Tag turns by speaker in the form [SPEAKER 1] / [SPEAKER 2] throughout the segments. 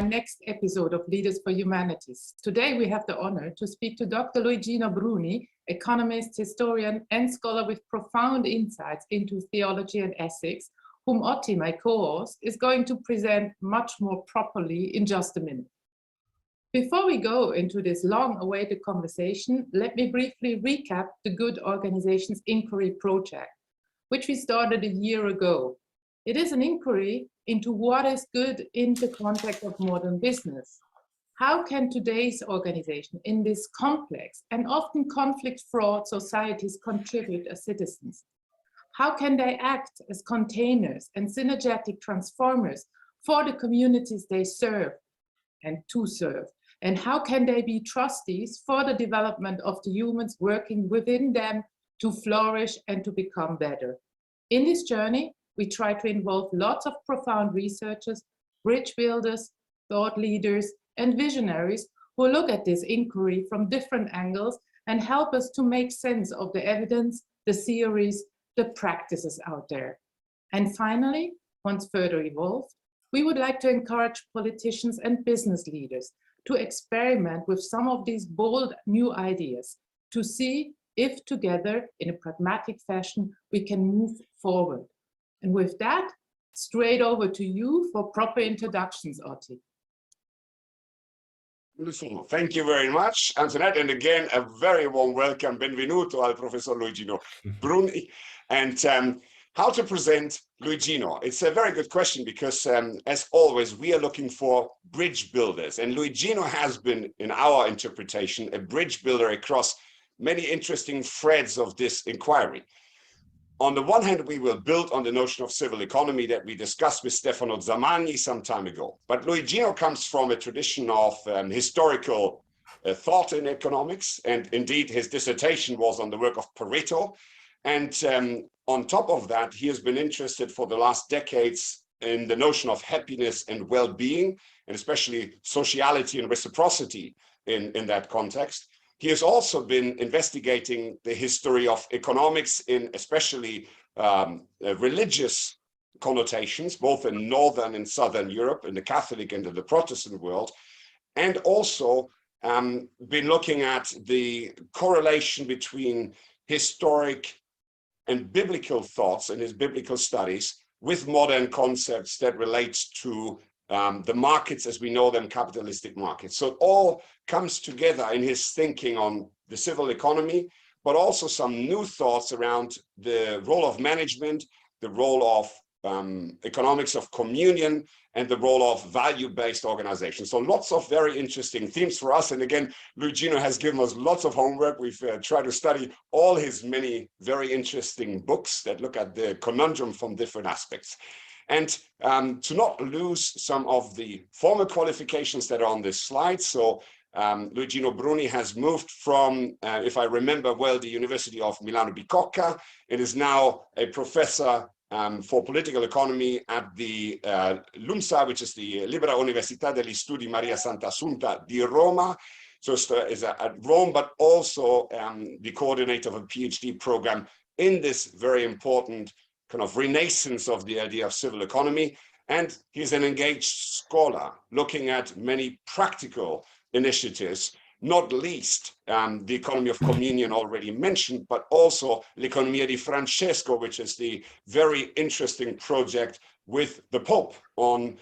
[SPEAKER 1] our next episode of Leaders for Humanities. Today we have the honor to speak to Dr. Luigino Bruni, economist, historian, and scholar with profound insights into theology and ethics, whom Otti, my co-host, is going to present much more properly in just a minute. Before we go into this long-awaited conversation, let me briefly recap the Good Organizations Inquiry Project, which we started a year ago. It is an inquiry into what is good in the context of modern business. How can today's organization in this complex and often conflict-fraught societies contribute as citizens? How can they act as containers and synergetic transformers for the communities they serve and to serve? And how can they be trustees for the development of the humans working within them to flourish and to become better? In this journey, we try to involve lots of profound researchers, bridge builders, thought leaders, and visionaries who look at this inquiry from different angles and help us to make sense of the evidence, the theories, the practices out there. And finally, once further evolved, we would like to encourage politicians and business leaders to experiment with some of these bold new ideas to see if together, in a pragmatic fashion, we can move forward. And with that, straight over to you for proper introductions, Otti.
[SPEAKER 2] Wonderful. Thank you very much, Antoinette. And again, a very warm welcome. Benvenuto al Professor Luigino Bruni. And how to present Luigino? It's a very good question because, as always, we are looking for bridge builders. And Luigino has been, in our interpretation, a bridge builder across many interesting threads of this inquiry. On the one hand, we will build on the notion of civil economy that we discussed with Stefano Zamagni some time ago. But Luigino comes from a tradition of historical thought in economics. And indeed, his dissertation was on the work of Pareto. And on top of that, he has been interested for the last decades in the notion of happiness and well-being, and especially sociality and reciprocity in that context. He has also been investigating the history of economics in especially religious connotations, both in Northern and Southern Europe, in the Catholic and in the Protestant world, and also been looking at the correlation between historic and biblical thoughts and his biblical studies with modern concepts that relate to the markets as we know them, capitalistic markets. So it all comes together in his thinking on the civil economy, but also some new thoughts around the role of management, the role of economics of communion, and the role of value-based organizations. So lots of very interesting themes for us. And again, Luigino has given us lots of homework. We've tried to study all his many very interesting books that look at the conundrum from different aspects. And to not lose some of the formal qualifications that are on this slide. So Luigino Bruni has moved from, if I remember well, the University of Milano Bicocca. It is now a professor for political economy at the LUMSA, which is the Libera Università degli Studi Maria Santa Assunta di Roma. So is at Rome, but also the coordinator of a PhD program in this very important kind of renaissance of the idea of civil economy. And he's an engaged scholar looking at many practical initiatives, not least the economy of communion already mentioned, but also l'economia di Francesco, which is the very interesting project with the Pope on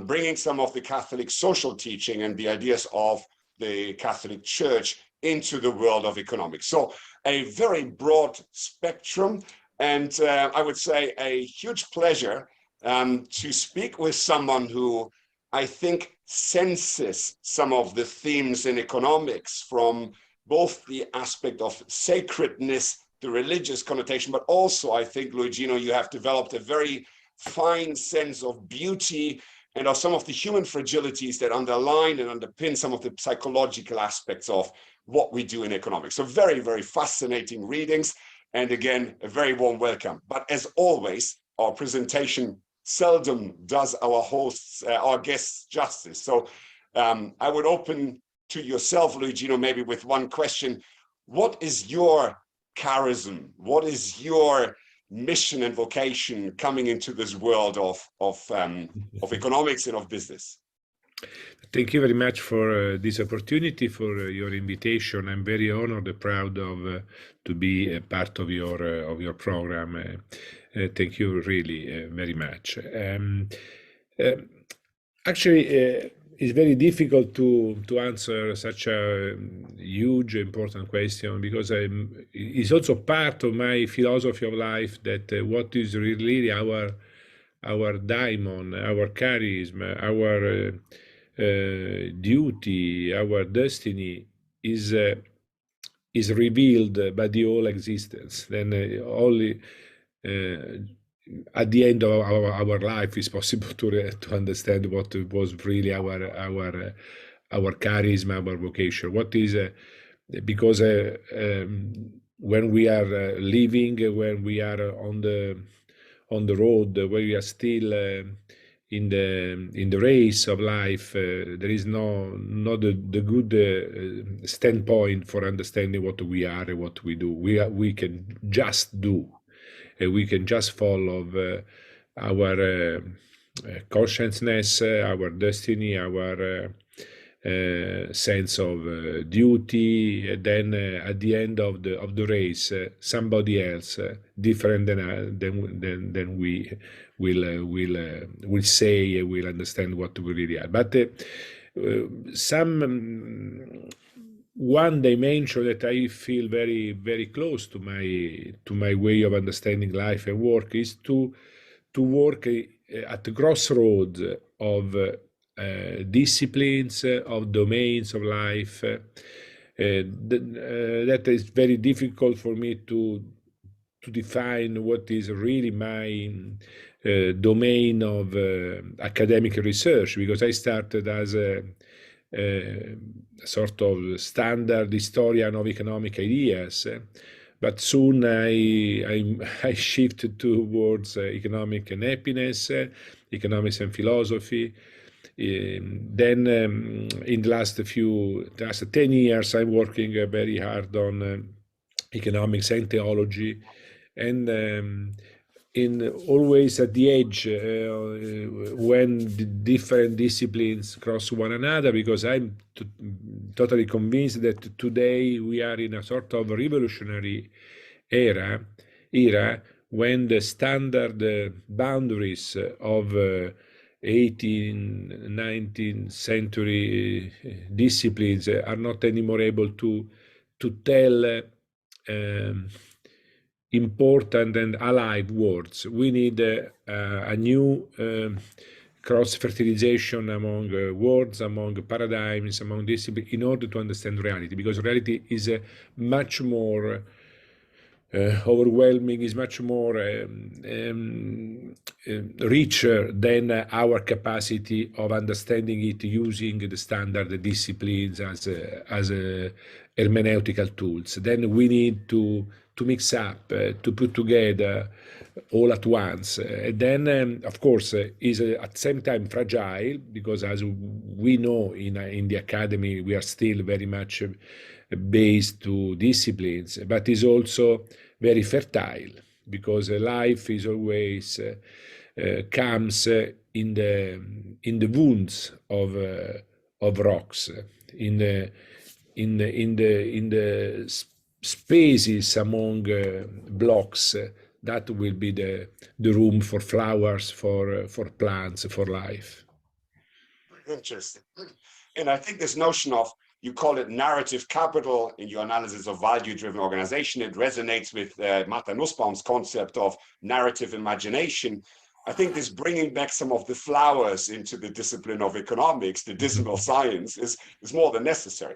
[SPEAKER 2] bringing some of the Catholic social teaching and the ideas of the Catholic Church into the world of economics. So a very broad spectrum. And I would say a huge pleasure to speak with someone who I think senses some of the themes in economics from both the aspect of sacredness, the religious connotation, but also I think, Luigino, you have developed a very fine sense of beauty and of some of the human fragilities that underline and underpin some of the psychological aspects of what we do in economics. So very, very fascinating readings. And again, a very warm welcome. But as always, our presentation seldom does our hosts, our guests justice. So I would open to yourself, Luigino, maybe with one question. What is your charism? What is your mission and vocation coming into this world of economics and of business?
[SPEAKER 3] Thank you very much for this opportunity, for your invitation. I'm very honored and proud of to be a part of your program. Thank you really very much. Actually, it's very difficult to answer such a huge, important question, because it's also part of my philosophy of life that what is really our daimon, our charism, our duty, our destiny is revealed by the whole existence. Then only at the end of our life is possible to understand what was really our charisma, our vocation. What is because when we are living, when we are on the road, where we are still in the race of life, there is not the good standpoint for understanding what we are and what we do. We can just do. We can just follow our consciousness, our destiny, our sense of duty. And then at the end of the race, somebody else different than we will say, will understand what we really are. But one dimension that I feel very, very close to my way of understanding life and work is to work at the crossroads of disciplines, of domains of life. That is very difficult for me to define what is really my domain of academic research, because I started as a sort of standard historian of economic ideas, but soon I shifted towards economic and happiness, economics and philosophy. Then in the last 10 years, I'm working very hard on economics and theology, and always at the edge when the different disciplines cross one another, because I'm totally convinced that today we are in a sort of revolutionary era when the standard boundaries of 18th, 19th century disciplines are not anymore able to tell important and alive words. We need a new cross-fertilization among words, among paradigms, among disciplines, in order to understand reality, because reality is much more overwhelming, is much more richer than our capacity of understanding it using the standard disciplines as hermeneutical tools. Then we need to mix up, to put together all at once. And then, of course, is at the same time fragile, because as we know in the academy, we are still very much based to disciplines, but is also very fertile, because life is always comes in the wounds of rocks, in the spaces among blocks. That will be the room for flowers, for plants, for life.
[SPEAKER 2] Interesting. And I think this notion of, you call it narrative capital in your analysis of value-driven organization, it resonates with Martha Nussbaum's concept of narrative imagination. I think this bringing back some of the flowers into the discipline of economics, the dismal science, is more than necessary.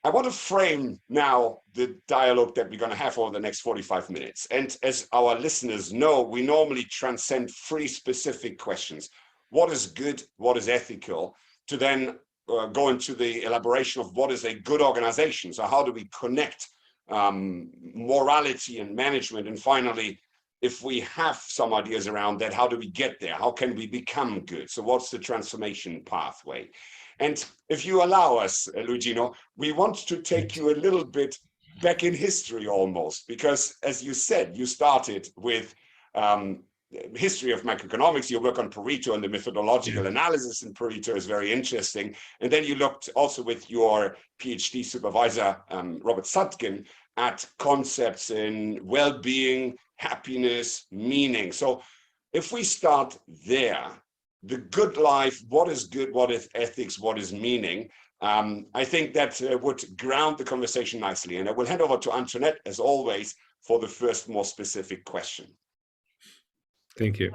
[SPEAKER 2] I want to frame now the dialogue that we're going to have over the next 45 minutes. And as our listeners know, we normally transcend 3 specific questions. What is good? What is ethical? To then go into the elaboration of what is a good organization. So how do we connect morality and management? And finally, if we have some ideas around that, how do we get there? How can we become good? So what's the transformation pathway? And if you allow us, Luigino, we want to take you a little bit back in history almost, because as you said, you started with history of macroeconomics, your work on Pareto and the methodological analysis in Pareto is very interesting. And then you looked also with your PhD supervisor, Robert Sutkin, at concepts in well-being, happiness, meaning. So if we start there, the good life, what is good, what is ethics, what is meaning, I think that would ground the conversation nicely. And I will hand over to Antoinette, as always, for the first more specific question.
[SPEAKER 3] Thank you.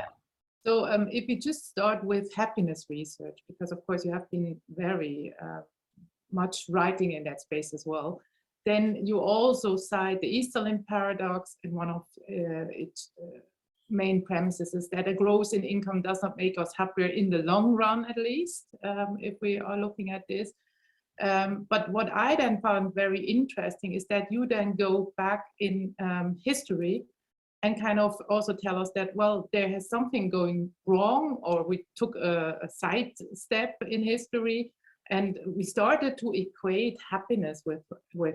[SPEAKER 1] So if we just start with happiness research, because of course you have been very much writing in that space as well, then you also cite the Easterlin paradox, and one of its main premises is that a growth in income does not make us happier in the long run, at least, if we are looking at this. But what I then found very interesting is that you then go back in history and kind of also tell us that, well, there has something going wrong, or we took a side step in history, and we started to equate happiness with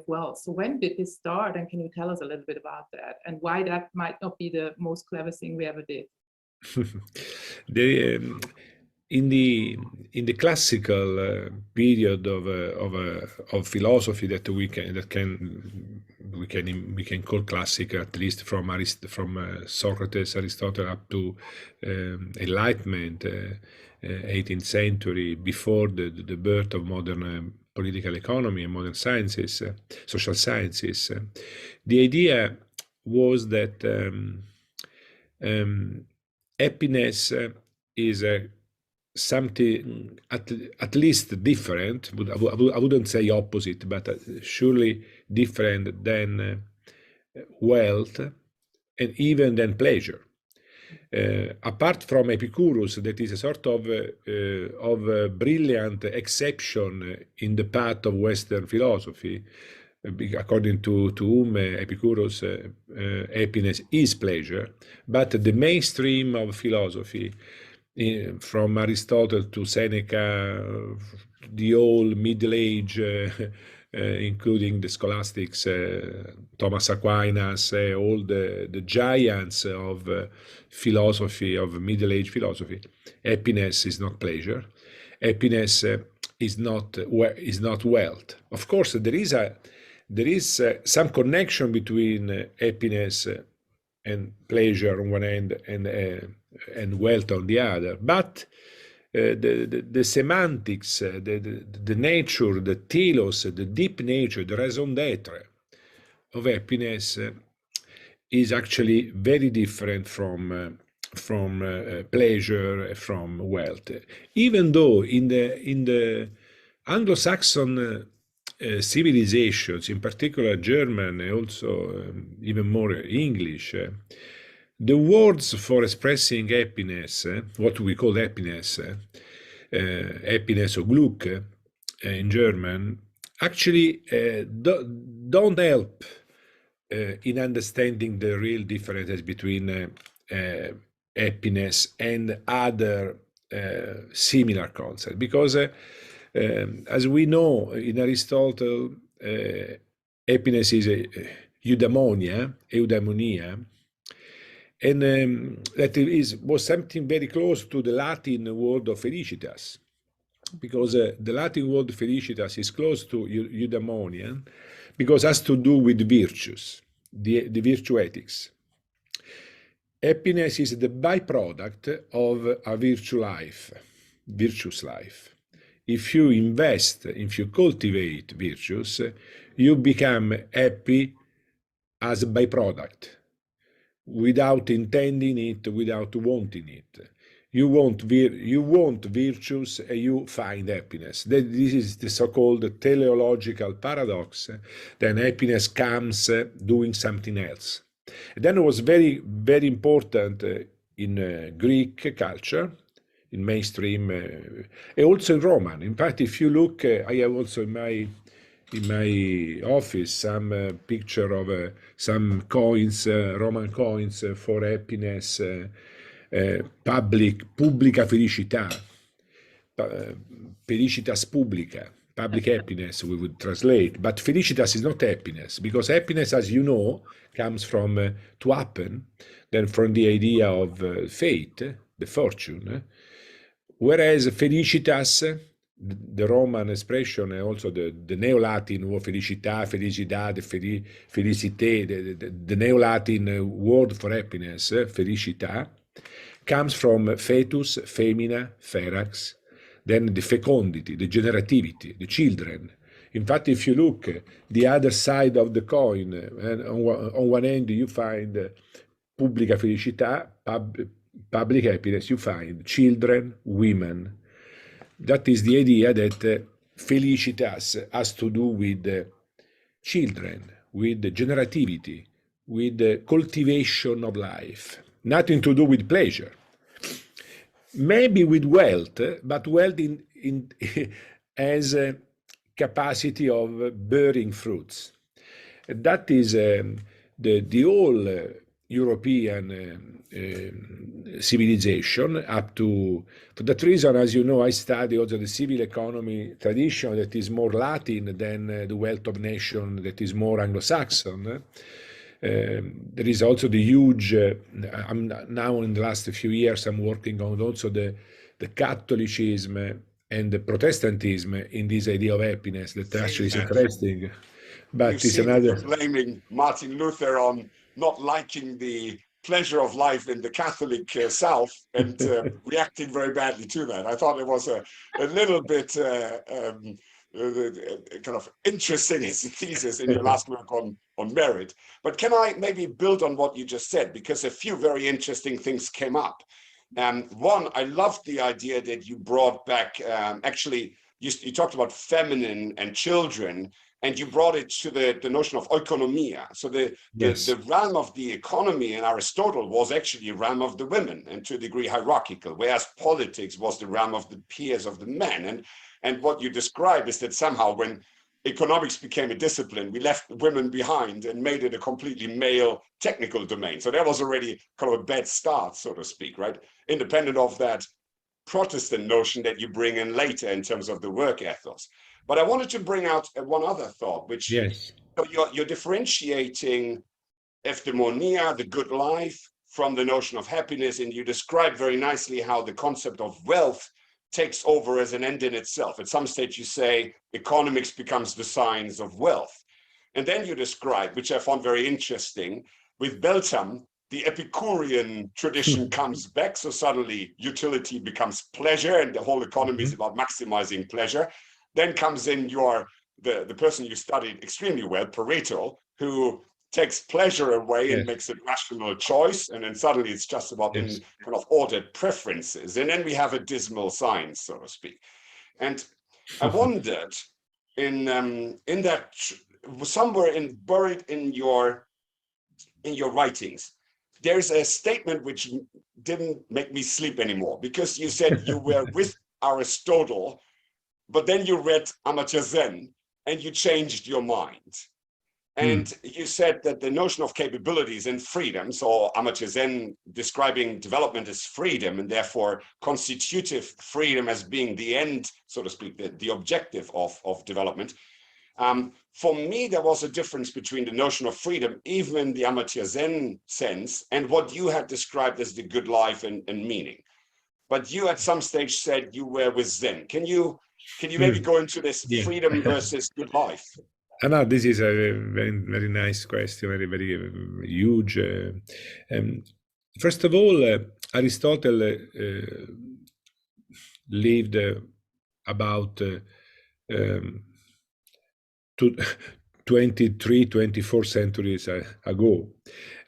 [SPEAKER 1] wealth. So when did this start, and can you tell us a little bit about that, and why that might not be the most clever thing we ever did?
[SPEAKER 3] In the classical period of philosophy that we can call classic, at least from Socrates, Aristotle up to Enlightenment, 18th century, before the birth of modern political economy and modern sciences, social sciences, the idea was that happiness is something at least different. I wouldn't say opposite, but surely different than wealth and even than pleasure. Apart from Epicurus, that is a sort of brilliant exception in the path of Western philosophy, according to whom Epicurus, happiness is pleasure, but the mainstream of philosophy, from Aristotle to Seneca, the whole Middle Age, including the scholastics, Thomas Aquinas, all the giants of philosophy, of Middle Age philosophy, happiness is not pleasure. Happiness is not wealth. Of course, there is some connection between happiness and pleasure on one end and wealth on the other, but the semantics, the nature, the telos, the deep nature, the raison d'être of happiness is actually very different from pleasure, from wealth. Even though in the Anglo-Saxon civilizations, in particular German, and also even more English, the words for expressing happiness, what we call happiness, happiness or Glück in German, actually don't help in understanding the real differences between happiness and other similar concepts. Because as we know in Aristotle, happiness is eudaimonia, and that was something very close to the Latin word of felicitas, because the Latin word felicitas is close to eudaimonia, because it has to do with virtues, the virtue ethics. Happiness is the byproduct of a virtuous life. If you invest, if you cultivate virtues, you become happy as a byproduct, without intending it, without wanting it. You want virtues and you find happiness. This is the so-called teleological paradox. Then happiness comes doing something else. And then it was very, very important in Greek culture, in mainstream, and also in Roman. In fact, if you look, I have also in my office some picture of some coins, Roman coins for happiness, publica felicità, felicitas publica, public happiness, we would translate. But felicitas is not happiness, because happiness, as you know, comes from to happen, then from the idea of fate, the fortune. Whereas felicitas, the Roman expression, and also the Neo-Latin word felicità, felicidade, felicité, the Neo-Latin word for happiness, felicità, comes from fetus, femina, ferax, then the fecundity, the generativity, the children. In fact, if you look the other side of the coin, and on one end you find pubblica felicità, public happiness, you find children, women. That is the idea that felicitas has to do with children, with generativity, with cultivation of life. Nothing to do with pleasure. Maybe with wealth, but wealth as a capacity of bearing fruits. That is the whole European civilization up to, for that reason, as you know, I study also the civil economy tradition that is more Latin than the wealth of nation that is more Anglo-Saxon. There is also the huge, I'm now in the last few years, I'm working on also the Catholicism and the Protestantism in this idea of happiness that actually is interesting. But it's another...
[SPEAKER 2] blaming Martin Luther on not liking the pleasure of life in the Catholic South and reacting very badly to that. I thought it was a little bit kind of interesting as a thesis in your last work on merit. But can I maybe build on what you just said, because a few very interesting things came up. One, I loved the idea that you brought back, actually, you talked about feminine and children, and you brought it to the notion of oikonomia. So the realm of the economy in Aristotle was actually a realm of the women, and to a degree hierarchical, whereas politics was the realm of the peers of the men. And what you describe is that somehow when economics became a discipline, we left women behind and made it a completely male technical domain. So that was already kind of a bad start, so to speak, right? Independent of that Protestant notion that you bring in later in terms of the work ethos. But I wanted to bring out one other thought, which so you're differentiating eudaimonia, the good life, from the notion of happiness, and you describe very nicely how the concept of wealth takes over as an end in itself. At some stage you say economics becomes the science of wealth. And then you describe, which I found very interesting, with Beltham, the Epicurean tradition comes back, so suddenly utility becomes pleasure and the whole economy is about maximizing pleasure. Then comes in the person you studied extremely well, Pareto, who takes pleasure away and makes a rational choice, and then suddenly it's just about in kind of ordered preferences, and then we have a dismal science, so to speak. And I wondered, in that somewhere buried in your writings, there's a statement which didn't make me sleep anymore, because you said you were with Aristotle, but then you read Amartya Sen and you changed your mind. And you said that the notion of capabilities and freedom, so Amartya Sen describing development as freedom and therefore constitutive freedom as being the end, so to speak, the objective of development. For me, there was a difference between the notion of freedom, even in the Amartya Sen sense, and what you had described as the good life and meaning. But you at some stage said you were with Zen. Can you maybe go into this freedom versus good life?
[SPEAKER 3] No, this is a very, very nice question, very, very huge. First of all, Aristotle lived about 23, 24 centuries ago.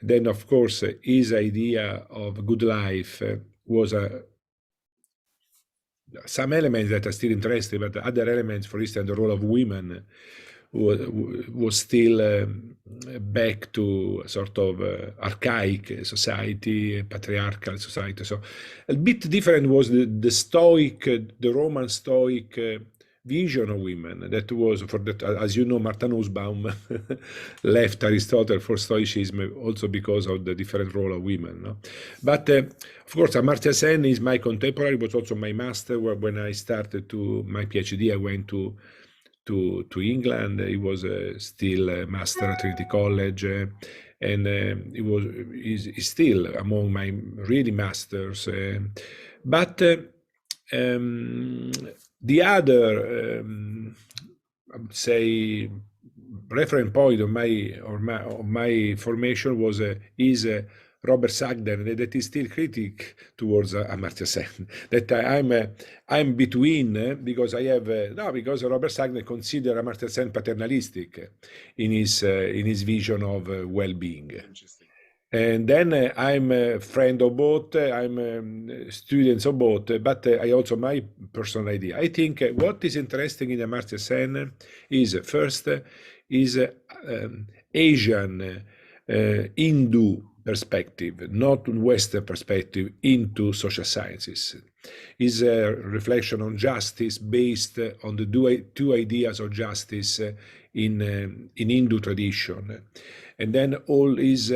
[SPEAKER 3] Then, of course, his idea of good life was some elements that are still interesting, but other elements, for instance, the role of women, was still back to a sort of archaic society, patriarchal society. So a bit different was the Stoic, the Roman Stoic vision of women. That was, for that, as you know, Martha Nussbaum left Aristotle for Stoicism also because of the different role of women. No? But of course, Amartya Sen is my contemporary, was also my master. When I started my PhD, I went to to England. He was still a master at Trinity College, and he's still among my really masters. But the other, I would say, reference point of my formation was is Robert Sugden, that is still critic towards Amartya Sen. That I'm between because I have because Robert Sugden consider Amartya Sen paternalistic in his vision of well-being.
[SPEAKER 2] Interesting.
[SPEAKER 3] And then I'm a friend of both, I'm students of both, but I also my personal idea. I think what is interesting in Amartya Sen is first is Asian Hindu perspective, not Western perspective into social sciences. Is a reflection on justice based on the two ideas of justice in Hindu tradition, and then all is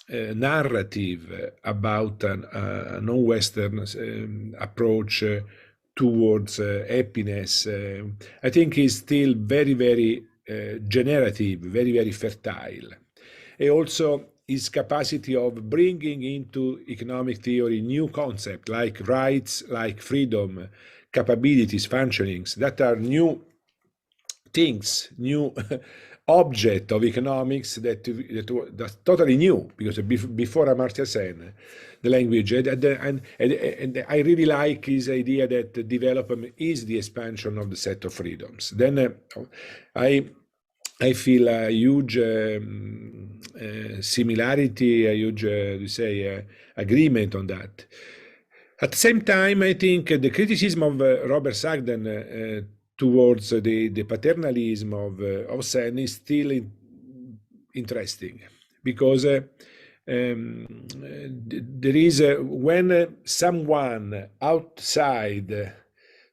[SPEAKER 3] narrative about a non-Western approach towards happiness. I think is still very, very generative, very, very fertile. And also his capacity of bringing into economic theory new concepts like rights, like freedom, capabilities, functionings, that are new things, new object of economics that's totally new, because before Amartya Sen, the language, and I really like his idea that development is the expansion of the set of freedoms. Then I feel a huge similarity, a huge, agreement on that. At the same time, I think the criticism of Robert Sugden towards the paternalism of Sen is still interesting, because there is when someone outside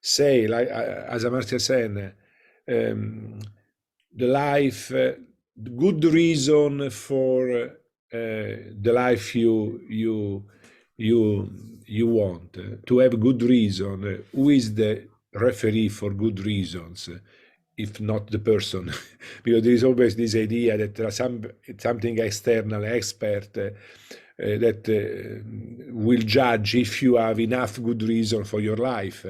[SPEAKER 3] say, like as Amartya Sen, the life, good reason for the life you want to have good reason. Who is the referee for good reasons, if not the person? Because there is always this idea that there are something external, expert that will judge if you have enough good reason for your life.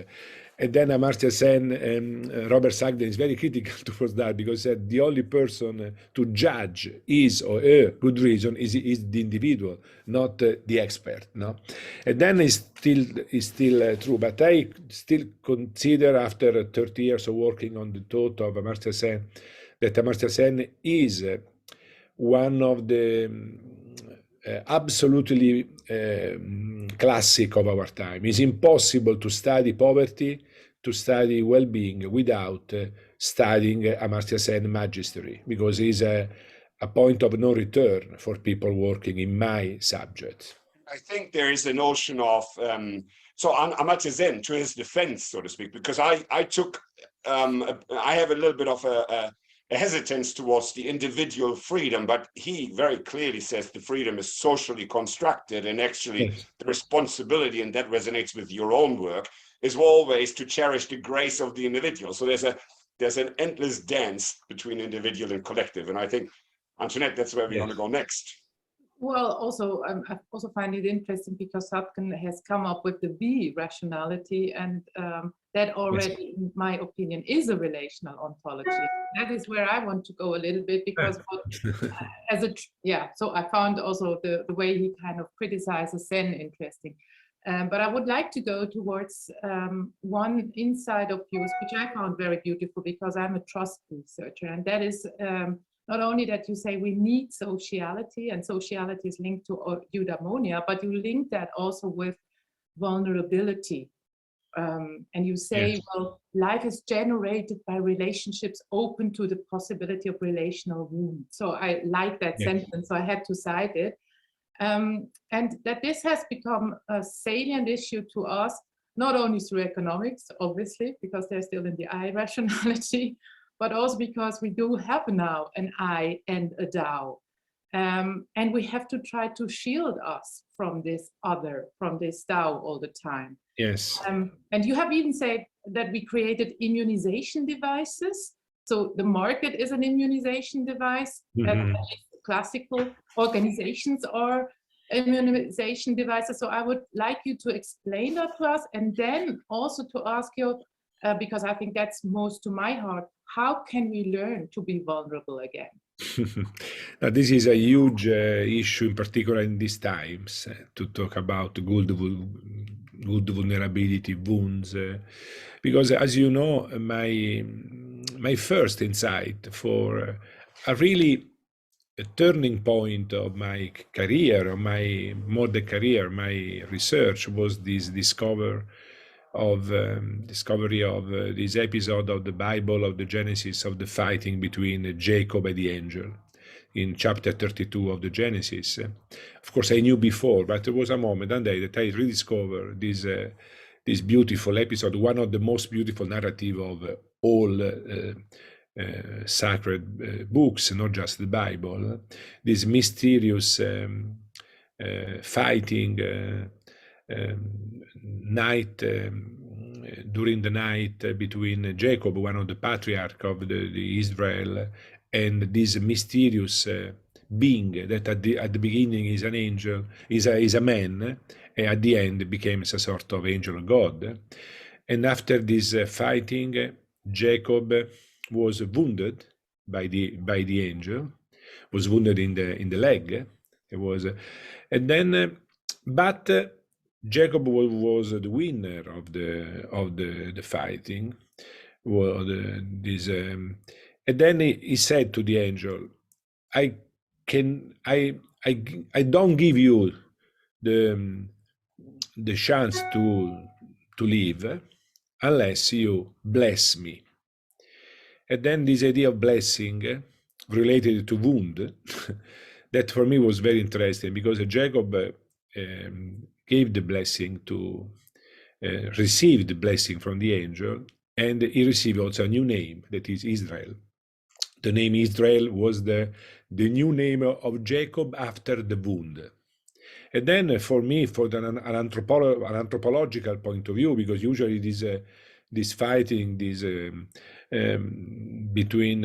[SPEAKER 3] And then Amartya Sen and Robert Sugden is very critical towards that, because the only person to judge his or her good reason is the individual, not the expert. No, and then it's still true. But I still consider, after 30 years of working on the thought of Amartya Sen, that Amartya Sen is one of the absolutely classic of our time. It's impossible to study poverty, to study well-being without studying Amartya Sen magistery, because it's a point of no return for people working in my subject.
[SPEAKER 2] I think there is a notion of so on Amartya Sen, to his defense, so to speak, because I have a little bit of a hesitance towards the individual freedom, but he very clearly says the freedom is socially constructed, and actually the responsibility, and that resonates with your own work, is always to cherish the grace of the individual. So there's an endless dance between individual and collective, and I think, Antoinette, that's where we want to go next.
[SPEAKER 1] Well, also, I also find it interesting because Sutton has come up with the rationality, and that already, in my opinion, is a relational ontology. That is where I want to go a little bit, because so I found also the way he kind of criticizes Sen interesting. But I would like to go towards one insight of yours, which I found very beautiful, because I'm a trust researcher, and that is not only that you say we need sociality, and sociality is linked to eudaimonia, but you link that also with vulnerability. And you say, well, life is generated by relationships open to the possibility of relational wound. So I like that sentence, so I had to cite it. And that this has become a salient issue to us, not only through economics, obviously, because they're still in the I rationality, but also because we do have now an I and a thou. And we have to try to shield us from this other, from this thou all the time.
[SPEAKER 3] Yes.
[SPEAKER 1] And you have even said that we created immunization devices So the market is an immunization device, classical organizations are immunization devices. So I would like you to explain that to us, and then also to ask you, because I think that's most to my heart, how can we learn to be vulnerable again?
[SPEAKER 3] Now, this is a huge issue, in particular in these times, to talk about good vulnerability, wounds, because as you know, my first insight for a really turning point of my career, of my modern career, my research, was this discovery of this episode of the Bible, of the Genesis, of the fighting between Jacob and the angel in chapter 32 of the Genesis. Of course, I knew before, but there was a moment one day that I rediscovered this beautiful episode, one of the most beautiful narrative of all sacred books, not just the Bible. This mysterious fighting night, during the night between Jacob, one of the patriarch of the Israel, and this mysterious being that at the beginning is an angel, is a man, and at the end becomes a sort of angel of God. And after this fighting, Jacob was wounded by the angel, was wounded in the leg. It was, and then, but Jacob was the winner of the fighting. And then he said to the angel, I don't give you the chance to live unless you bless me. And then this idea of blessing related to wound, that for me was very interesting, because Jacob gave the blessing received the blessing from the angel, and he received also a new name, that is Israel. The name Israel was the new name of Jacob after the wound. And then for me, for an anthropological point of view, because usually this fighting, between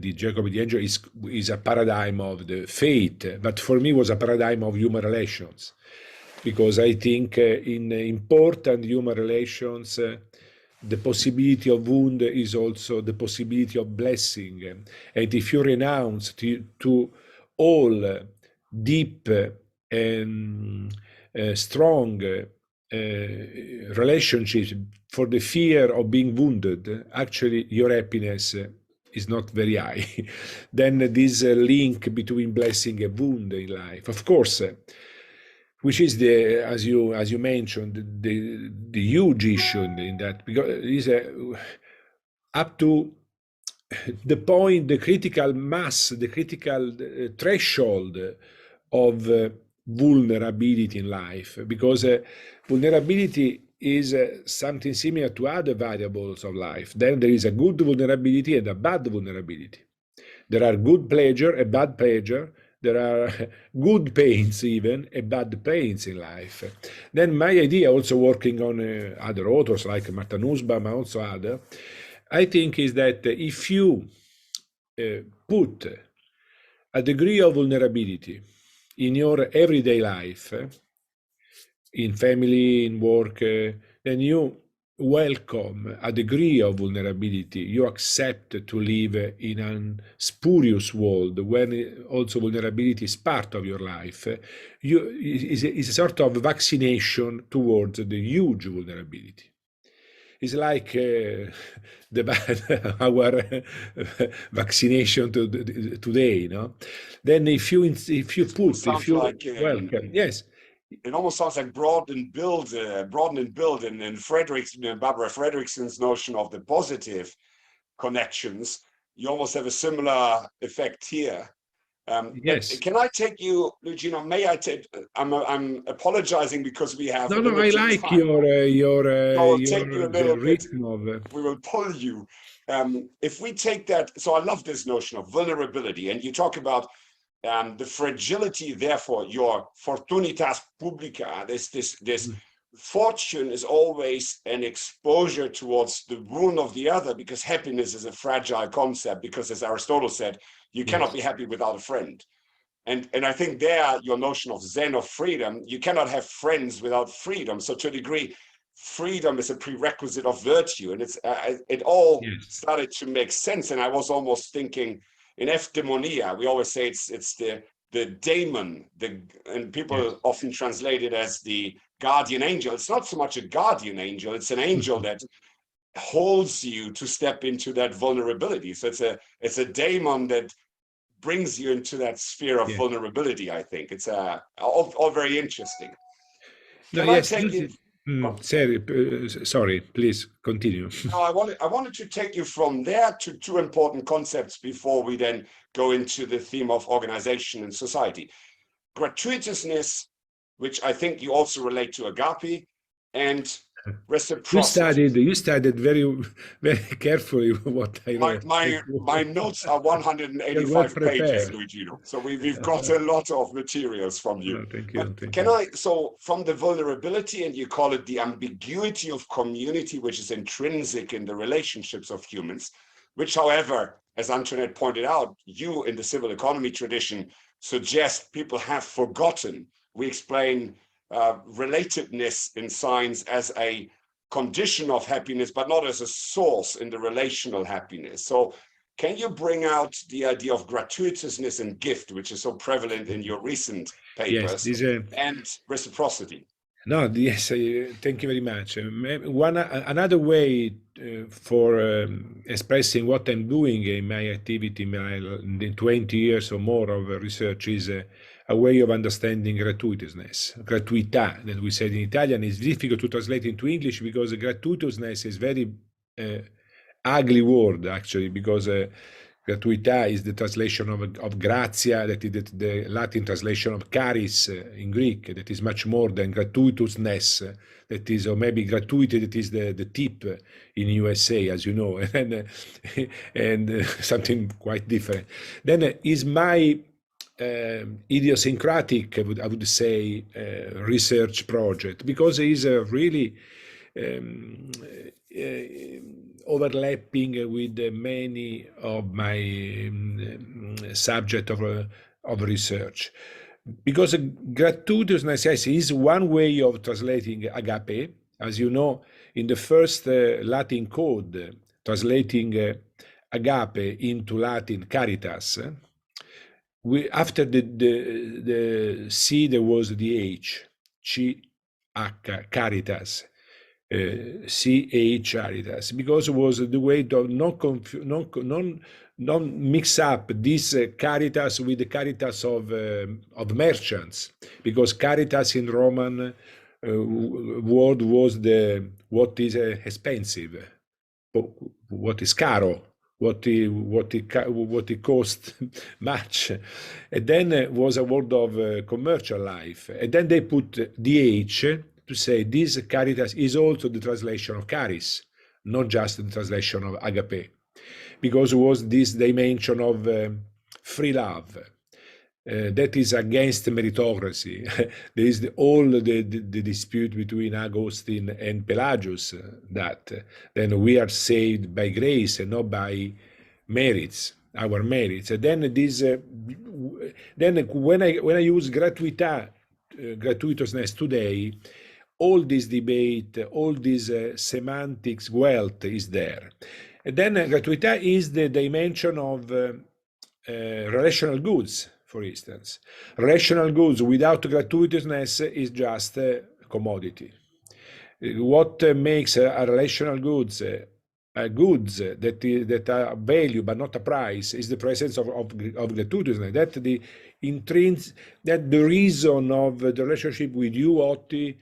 [SPEAKER 3] the Jacob and the angel is a paradigm of the fate, but for me was a paradigm of human relations, because I think in important human relations, the possibility of wound is also the possibility of blessing. And if you renounce to all deep and strong relationships for the fear of being wounded, actually your happiness is not very high. Then this link between blessing and wound in life, of course, which is as you mentioned, the huge issue in that, because it is up to the point, the critical mass, the critical threshold of vulnerability in life, because vulnerability is something similar to other variables of life. Then there is a good vulnerability and a bad vulnerability. There are good pleasure and bad pleasure. There are good pains even and bad pains in life. Then my idea, also working on other authors like Martha Nussbaum, also other, I think is that if you put a degree of vulnerability in your everyday life, in family, in work, then you welcome a degree of vulnerability. You accept to live in a spurious world when also vulnerability is part of your life. It's a sort of vaccination towards the huge vulnerability. It's like our vaccination today, no? Then if you welcome, yes.
[SPEAKER 2] It almost sounds like broaden and build, and Barbara Fredrickson's notion of the positive connections. You almost have a similar effect here.
[SPEAKER 3] Yes.
[SPEAKER 2] Can I take you, Luigino? May I take? I'm apologizing because we have.
[SPEAKER 3] No, I like
[SPEAKER 2] time.
[SPEAKER 3] your
[SPEAKER 2] take you a little
[SPEAKER 3] rhythm of.
[SPEAKER 2] We will pull you. If we take that, so I love this notion of vulnerability, and you talk about the fragility, therefore, your fortunitas publica, this fortune is always an exposure towards the ruin of the other, because happiness is a fragile concept, because as Aristotle said, you cannot be happy without a friend. And I think there, your notion of Zen, of freedom, you cannot have friends without freedom. So to a degree, freedom is a prerequisite of virtue. And it all started to make sense. And I was almost thinking in eudaimonia, we always say it's the daemon, and people often translate it as the guardian angel. It's not so much a guardian angel, it's an angel that holds you to step into that vulnerability. So it's a daemon that brings you into that sphere of vulnerability, I think. It's all very interesting.
[SPEAKER 3] Sorry, please continue.
[SPEAKER 2] No, I wanted to take you from there to two important concepts before we then go into the theme of organization and society. Gratuitousness, which I think you also relate to agape, and reciprocity.
[SPEAKER 3] You studied very, very carefully what I read.
[SPEAKER 2] My notes are 185 pages, Luigino. So we've got a lot of materials from you.
[SPEAKER 3] No, thank you.
[SPEAKER 2] So from the vulnerability, and you call it the ambiguity of community, which is intrinsic in the relationships of humans, which, however, as Antoinette pointed out, you in the civil economy tradition suggest people have forgotten. We explain relatedness in science as a condition of happiness, but not as a source in the relational happiness. So can you bring out the idea of gratuitousness and gift, which is so prevalent in your recent papers, and reciprocity?
[SPEAKER 3] No, yes, thank you very much. Another way for expressing what I'm doing in my activity, in the 20 years or more of research, is a way of understanding gratuitousness. Gratuità, that we said in Italian, is difficult to translate into English because gratuitousness is very ugly word, actually, because gratuità is the translation of gratia, that is the Latin translation of charis in Greek, that is much more than gratuitousness, that is, or maybe gratuity, that is the tip in USA, as you know, and something quite different. Then is my idiosyncratic, I would say, research project, because it is really overlapping with many of my subject of research. Because gratuitousness is one way of translating agape. As you know, in the first Latin code, translating agape into Latin caritas, after the C, there was the H, caritas, CH caritas, because it was the way to not mix up this caritas with the caritas of merchants, because caritas in Roman word was what is expensive, what is caro, what it cost much, and then was a word of commercial life, and then they put DH to say this caritas is also the translation of charis, not just the translation of agape, because it was this dimension of free love that is against meritocracy. There is all the dispute between Augustine and Pelagius, that then we are saved by grace and not by merits, our merits. And then when I use gratuitousness today, all this debate, all this semantics wealth is there. And then gratuità is the dimension of relational goods. For instance, relational goods without gratuitousness is just a commodity. What makes a relational goods that are value but not a price is the presence of gratuitousness. That the reason of the relationship with you, Otti,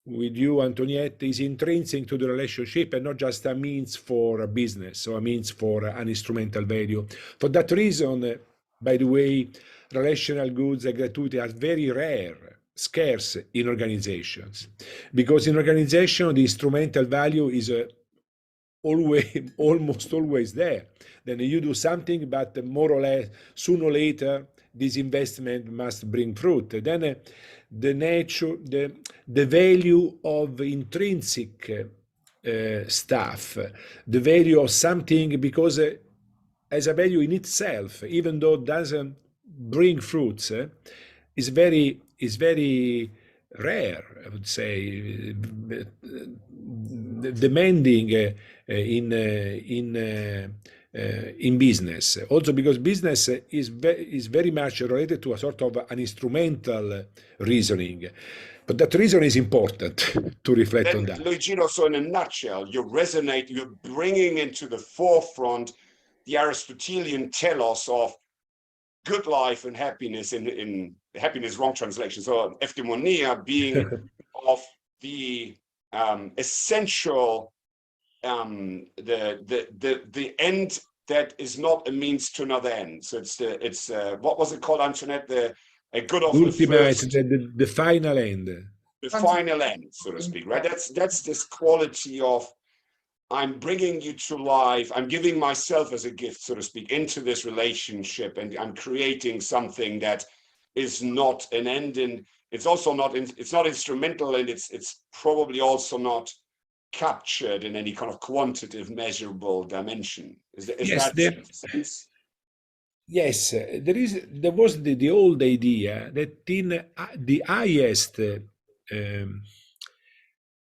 [SPEAKER 3] with you, Antoinette, is intrinsic to the relationship and not just a means for a business or a means for an instrumental value. For that reason, by the way, relational goods and gratuity are very rare, scarce in organizations, because in organization the instrumental value is almost always there. Then you do something, but more or less sooner or later this investment must bring fruit. Then the nature, the value of intrinsic stuff, the value of something, because as a value in itself, even though it doesn't bring fruits, is very rare, I would say, demanding in business. Also because business is very much related to a sort of an instrumental reasoning. But that reason is important to reflect on that.
[SPEAKER 2] Luigino, so in a nutshell, you're bringing into the forefront the Aristotelian telos of good life and happiness, in happiness, wrong translation. So eudaimonia being of the essential, the end that is not a means to another end. So it's what was it called, Antoinette? A good of
[SPEAKER 3] ultimate, the final end.
[SPEAKER 2] The final end, so to speak, right? That's this quality of, I'm bringing you to life, I'm giving myself as a gift, so to speak, into this relationship, and I'm creating something that is not an end, and it's also not, it's not instrumental, and it's probably also not captured in any kind of quantitative measurable dimension. Is
[SPEAKER 3] yes,
[SPEAKER 2] that sense?
[SPEAKER 3] Yes, there was the old idea that in the highest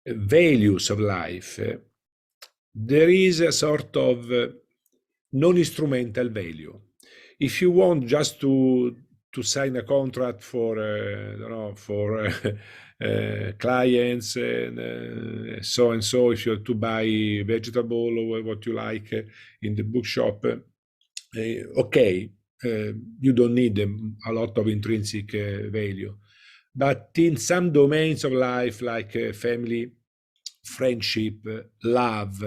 [SPEAKER 3] values of life, there is a sort of non-instrumental value. If you want just to sign a contract for clients and so, if you have to buy vegetable or what you like in the bookshop, okay, you don't need a lot of intrinsic value. But in some domains of life, like family, friendship, love,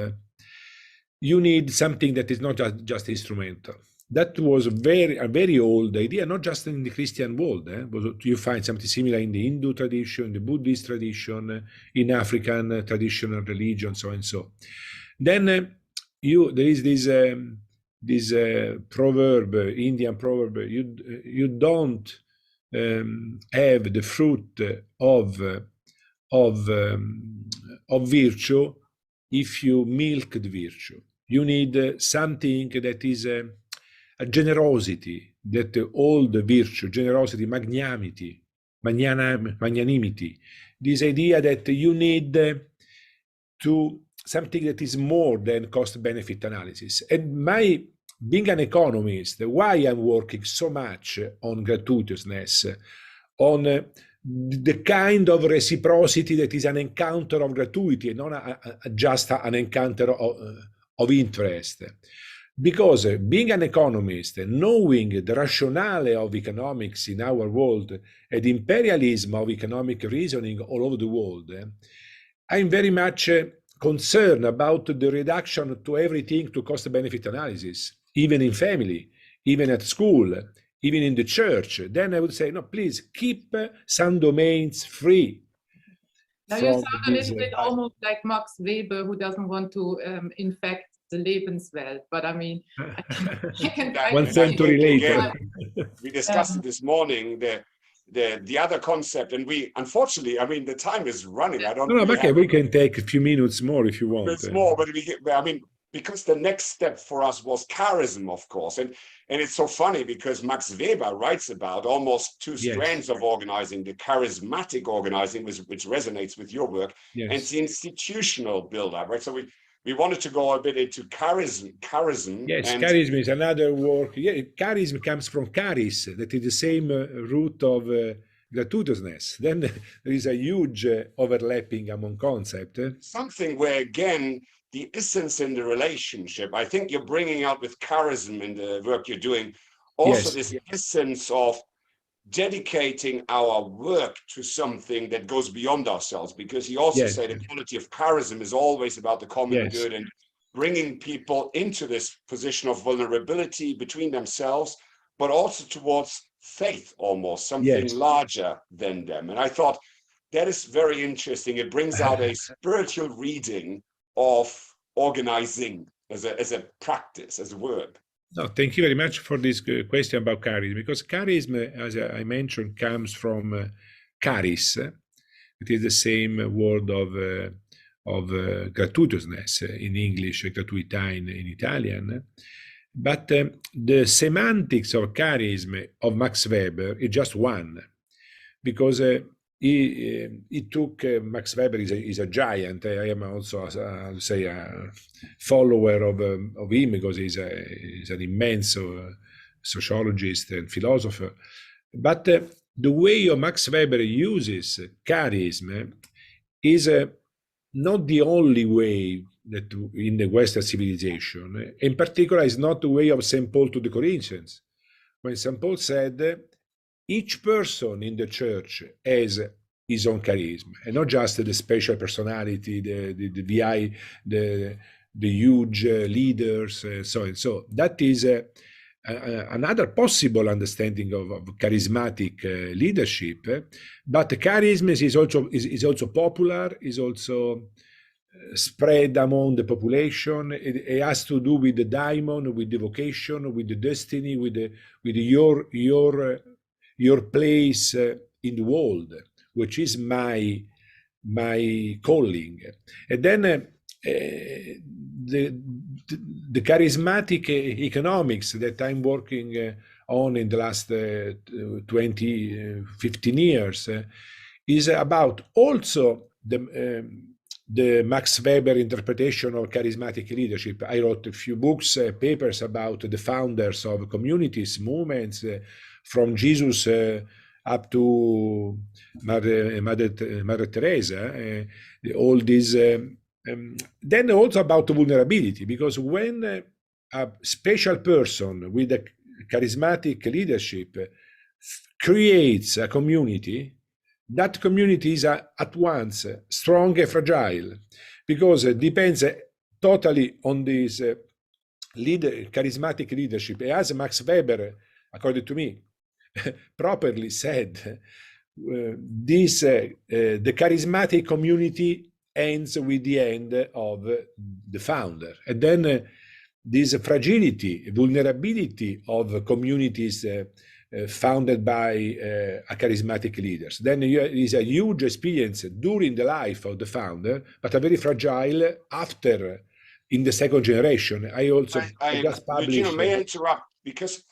[SPEAKER 3] you need something that is not just instrumental. That was a very old idea, not just in the Christian world. But you find something similar in the Hindu tradition, the Buddhist tradition, in African traditional religion, so and so. Then there is this proverb, Indian proverb: you don't have the fruit of virtue if you milk the virtue. You need something that is a generosity, that all the virtue, generosity, magnanimity, this idea that you need to something that is more than cost-benefit analysis. And being an economist, why I'm working so much on gratuitousness, on the kind of reciprocity that is an encounter of gratuity and not just an encounter of interest. Because being an economist, knowing the rationale of economics in our world and imperialism of economic reasoning all over the world, I'm very much concerned about the reduction to everything to cost-benefit analysis, even in family, even at school, even in the church. Then I would say, no, please keep some domains free.
[SPEAKER 1] Now you sound a little bit almost like Max Weber, who doesn't want to infect the Lebenswelt, but I mean, I can
[SPEAKER 3] 1 century later.
[SPEAKER 2] We discussed it this morning, the other concept, and we, unfortunately, I mean, the time is running. I don't know.
[SPEAKER 3] Okay, we can take a few minutes more if you want.
[SPEAKER 2] It's more, but I mean, because the next step for us was charism, of course. And it's so funny because Max Weber writes about almost two strands of organizing: the charismatic organizing, which resonates with your work, and the institutional build-up, right? So we wanted to go a bit into charism.
[SPEAKER 3] Yes, charism is another work. Yeah, charism comes from charis, that is the same root of gratuitousness. Then there is a huge overlapping among concepts.
[SPEAKER 2] Something where, again, the essence in the relationship, I think you're bringing out with charism in the work you're doing, also this essence of dedicating our work to something that goes beyond ourselves, because he also said the quality of charism is always about the common good and bringing people into this position of vulnerability between themselves, but also towards faith, almost something larger than them. And I thought that is very interesting. It brings out a spiritual reading of organizing as a practice, as a verb.
[SPEAKER 3] No, thank you very much for this question about charism, because charism, as I mentioned, comes from charis. It is the same word of gratuitousness in English, gratuità in Italian. But the semantics of charism of Max Weber is just one, because he took Max Weber is a giant. I am also a follower of him, because he's an immense sociologist and philosopher. But the way Max Weber uses charism is not the only way that in the Western civilization. In particular, is not the way of St. Paul to the Corinthians, when St. Paul said, each person in the church has his own charisma, and not just the special personality, the huge leaders, so and so. That is another possible understanding of charismatic leadership. But charisma is also popular, is also spread among the population. It has to do with the daimon, with the vocation, with the destiny, with your place in the world, which is my calling. And then the charismatic economics that I'm working on in the last 15 years is about also the Max Weber interpretation of charismatic leadership. I wrote a few books, papers about the founders of communities, movements, from Jesus up to Mother Teresa, all these. Then also about vulnerability, because when a special person with a charismatic leadership creates a community, that community is at once strong and fragile, because it depends totally on this charismatic leadership. As Max Weber, according to me, properly said, the charismatic community ends with the end of the founder. And then this fragility, vulnerability of communities founded by a charismatic leaders. Then there is a huge experience during the life of the founder, but a very fragile after, in the second generation. I just published.
[SPEAKER 2] Luigino, may I interrupt? Because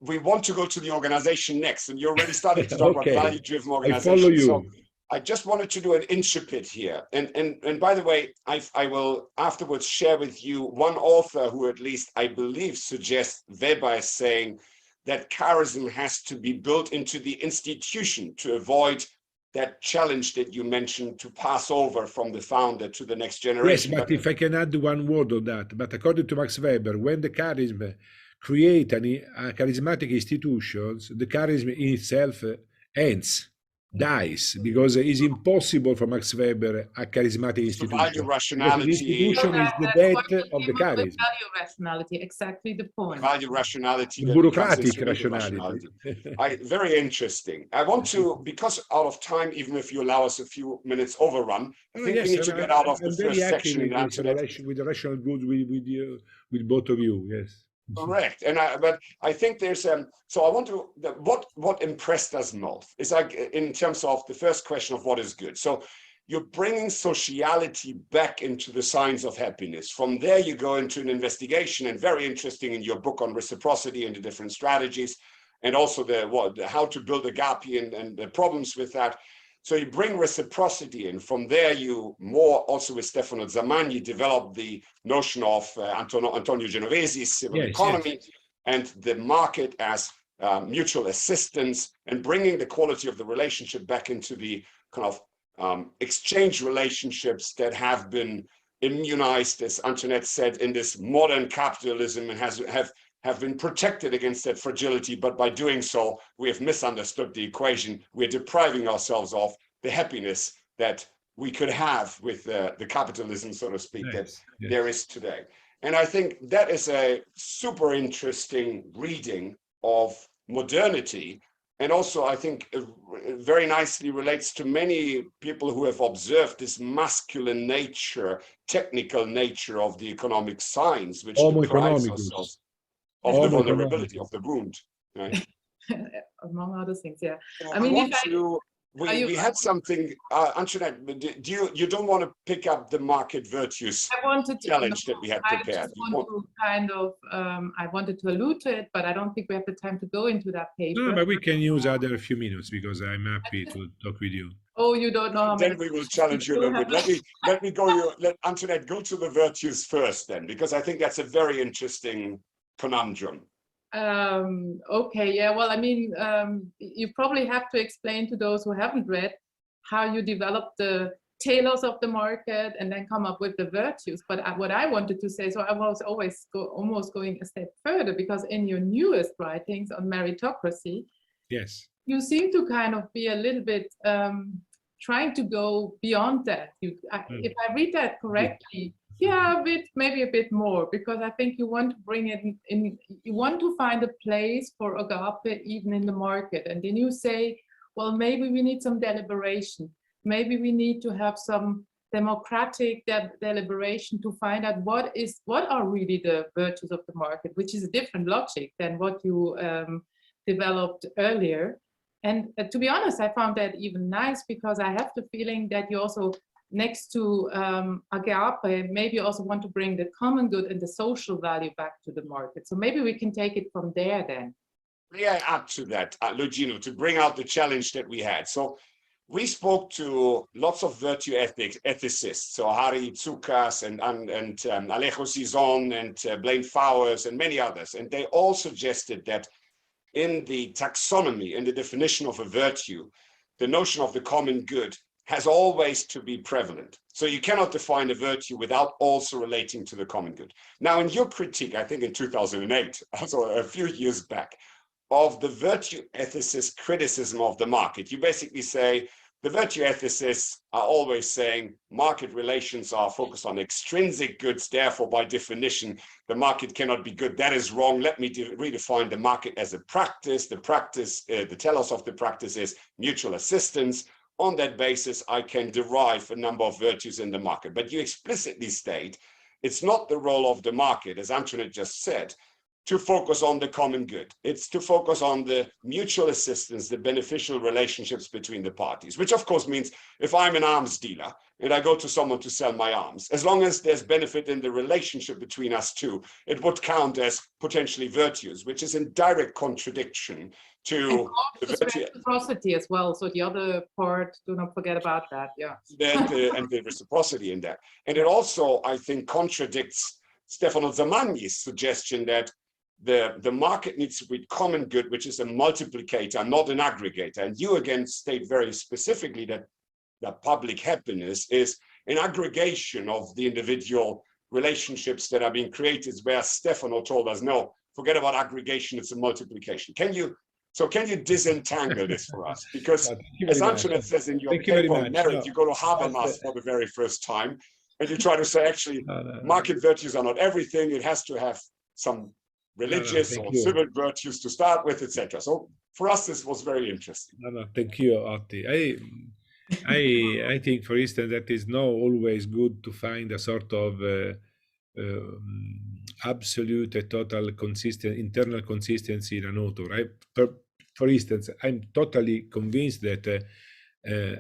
[SPEAKER 2] we want to go to the organization next, and you already started to talk about value-driven organizations.
[SPEAKER 3] I follow you.
[SPEAKER 2] So I just wanted to do an incipit here. And by the way, I will afterwards share with you one author who, at least I believe, suggests Weber as saying that charism has to be built into the institution to avoid that challenge that you mentioned, to pass over from the founder to the next generation.
[SPEAKER 3] Yes, but if I can add one word on that, but according to Max Weber, when the charism create a charismatic institutions, the charisma in itself ends, dies, because it is impossible for Max Weber a charismatic institution.
[SPEAKER 2] Value rationality.
[SPEAKER 3] The institution is the death of the charisma.
[SPEAKER 1] Value rationality, exactly the point.
[SPEAKER 2] Value rationality.
[SPEAKER 3] Bureaucratic rationality.
[SPEAKER 2] Very interesting. I want to, because out of time, even if you allow us a few minutes overrun, I think we need to get out of the first section in Antoinette.
[SPEAKER 3] With the rational good with both of you, yes.
[SPEAKER 2] Correct, but I think there's so I want to what impressed us most is like in terms of the first question of what is good. So you're bringing sociality back into the science of happiness. From there you go into an investigation, and very interesting in your book on reciprocity and the different strategies, and also how to build a gap and the problems with that. So you bring reciprocity in. From there, you more also with Stefano Zamagni develop the notion of Antonio Genovese's civil economy and the market as mutual assistance, and bringing the quality of the relationship back into the kind of exchange relationships that have been immunized, as Antoinette said, in this modern capitalism, and have been protected against that fragility, but by doing so, we have misunderstood the equation. We're depriving ourselves of the happiness that we could have with the capitalism, so to speak, there is today. And I think that is a super interesting reading of modernity. And also, I think very nicely relates to many people who have observed this masculine nature, technical nature of the economic science, which deprives ourselves. of the vulnerability, of the wound. Right?
[SPEAKER 1] Among other things, yeah.
[SPEAKER 2] I mean, we had something, Antoinette, you don't want to pick up the market virtues challenge that we had prepared.
[SPEAKER 1] I wanted to allude to it, but I don't think we have the time to go into that paper.
[SPEAKER 3] No, but we can use other few minutes because I'm happy to talk with you.
[SPEAKER 1] Oh, you don't know how
[SPEAKER 2] many. Then we will challenge you a little bit. Let Antoinette go to the virtues first then, because I think that's a very interesting conundrum.
[SPEAKER 1] Okay, yeah, well, I mean, you probably have to explain to those who haven't read how you develop the tailors of the market and then come up with the virtues. But what I wanted to say, so I was always almost going a step further, because in your newest writings on meritocracy,
[SPEAKER 3] yes,
[SPEAKER 1] you seem to kind of be a little bit trying to go beyond that. If I read that correctly, yeah, maybe a bit more, because I think you want to bring it in, you want to find a place for agape even in the market. And then you say, well, maybe we need some deliberation. Maybe we need to have some democratic deliberation to find out what are really the virtues of the market, which is a different logic than what you developed earlier. And to be honest, I found that even nice, because I have the feeling that you also, next to agape, maybe also want to bring the common good and the social value back to the market. So maybe we can take it from there then.
[SPEAKER 2] May I add to that, Luigino, to bring out the challenge that we had? So we spoke to lots of virtue ethicists, so Harry Tsoukas and Alejo Cizon and Blaine Fowers and many others, and they all suggested that in the taxonomy, in the definition of a virtue, the notion of the common good has always to be prevalent. So you cannot define a virtue without also relating to the common good. Now, in your critique, I think in 2008, also a few years back, of the virtue ethicist criticism of the market, you basically say the virtue ethicists are always saying market relations are focused on extrinsic goods, therefore by definition the market cannot be good. That is wrong. Let me redefine the market as a practice. The practice, the telos of the practice is mutual assistance. On that basis, I can derive a number of virtues in the market. But you explicitly state it's not the role of the market, as Antoinette just said, to focus on the common good. It's to focus on the mutual assistance, the beneficial relationships between the parties, which of course means if I'm an arms dealer and I go to someone to sell my arms, as long as there's benefit in the relationship between us two, it would count as potentially virtues, which is in direct contradiction to
[SPEAKER 1] the reciprocity as well. So the other part, do not forget about that, yeah.
[SPEAKER 2] And the reciprocity in that. And it also, I think, contradicts Stefano Zamagni's suggestion that the market needs to be common good, which is a multiplicator, not an aggregator. And you again state very specifically that public happiness is an aggregation of the individual relationships that are being created, where Stefano told us, no, forget about aggregation, it's a multiplication. Can you disentangle this for us? Because as Antoinette says in your paper on merit, you go to Habermas for the very first time, and you try to say, actually, market virtues are not everything. It has to have some religious or civil virtues to start with, etc. So for us, this was very interesting.
[SPEAKER 3] Thank you, Otti. I think, for instance, that it's not always good to find a sort of absolute and total internal consistency in an author. For instance, I'm totally convinced that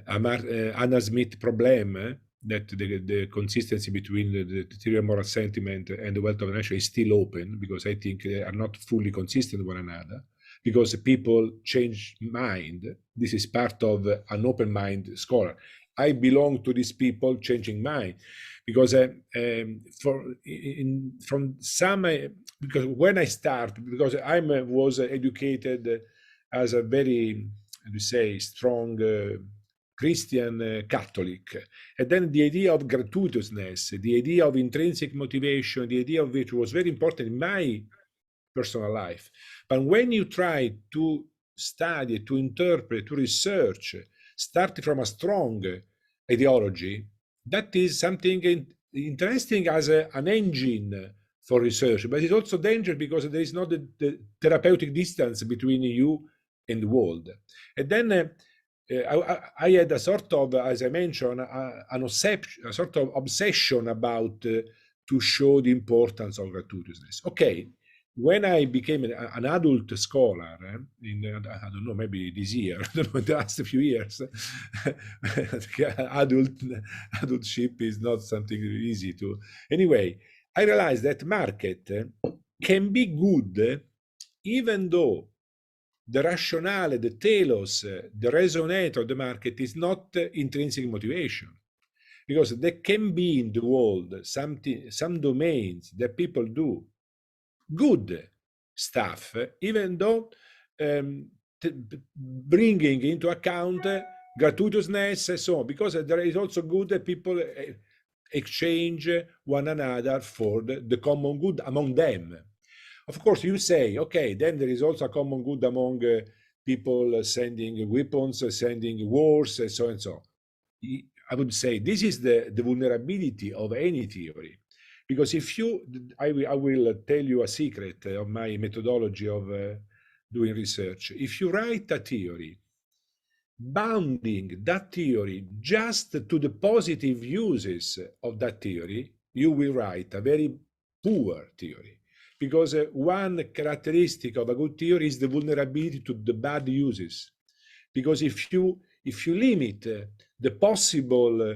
[SPEAKER 3] Anna Smith problem, that the consistency between the theory of moral sentiment and the wealth of a nation is still open, because I think they are not fully consistent with one another, because people change mind. This is part of an open mind scholar. I belong to these people changing mind, because because when I start, because I was educated as a very, how to say, strong Christian Catholic, and then the idea of gratuitousness, the idea of intrinsic motivation, the idea of which was very important in my personal life. But when you try to study, to interpret, to research, starting from a strong ideology, that is something interesting as an engine for research, but it's also dangerous because there is not the therapeutic distance between you and the world. And then I had a sort of, as I mentioned, a sort of obsession about to show the importance of gratuitousness. Okay, when I became an adult scholar, in I don't know, maybe this year, I don't know, the last few years, adultship is not something easy to. Anyway, I realized that market can be good even though the rationale, the telos, the resonator of the market is not intrinsic motivation. Because there can be in the world some domains that people do good stuff, even though bringing into account gratuitousness and so on, because there is also good that people exchange one another for the common good among them. Of course, you say, okay, then there is also a common good among people sending weapons, sending wars, and so and so. I would say this is the vulnerability of any theory. Because if you, I will tell you a secret of my methodology of doing research. If you write a theory, bounding that theory just to the positive uses of that theory, you will write a very poor theory. Because one characteristic of a good theory is the vulnerability to the bad uses. Because if you limit the possible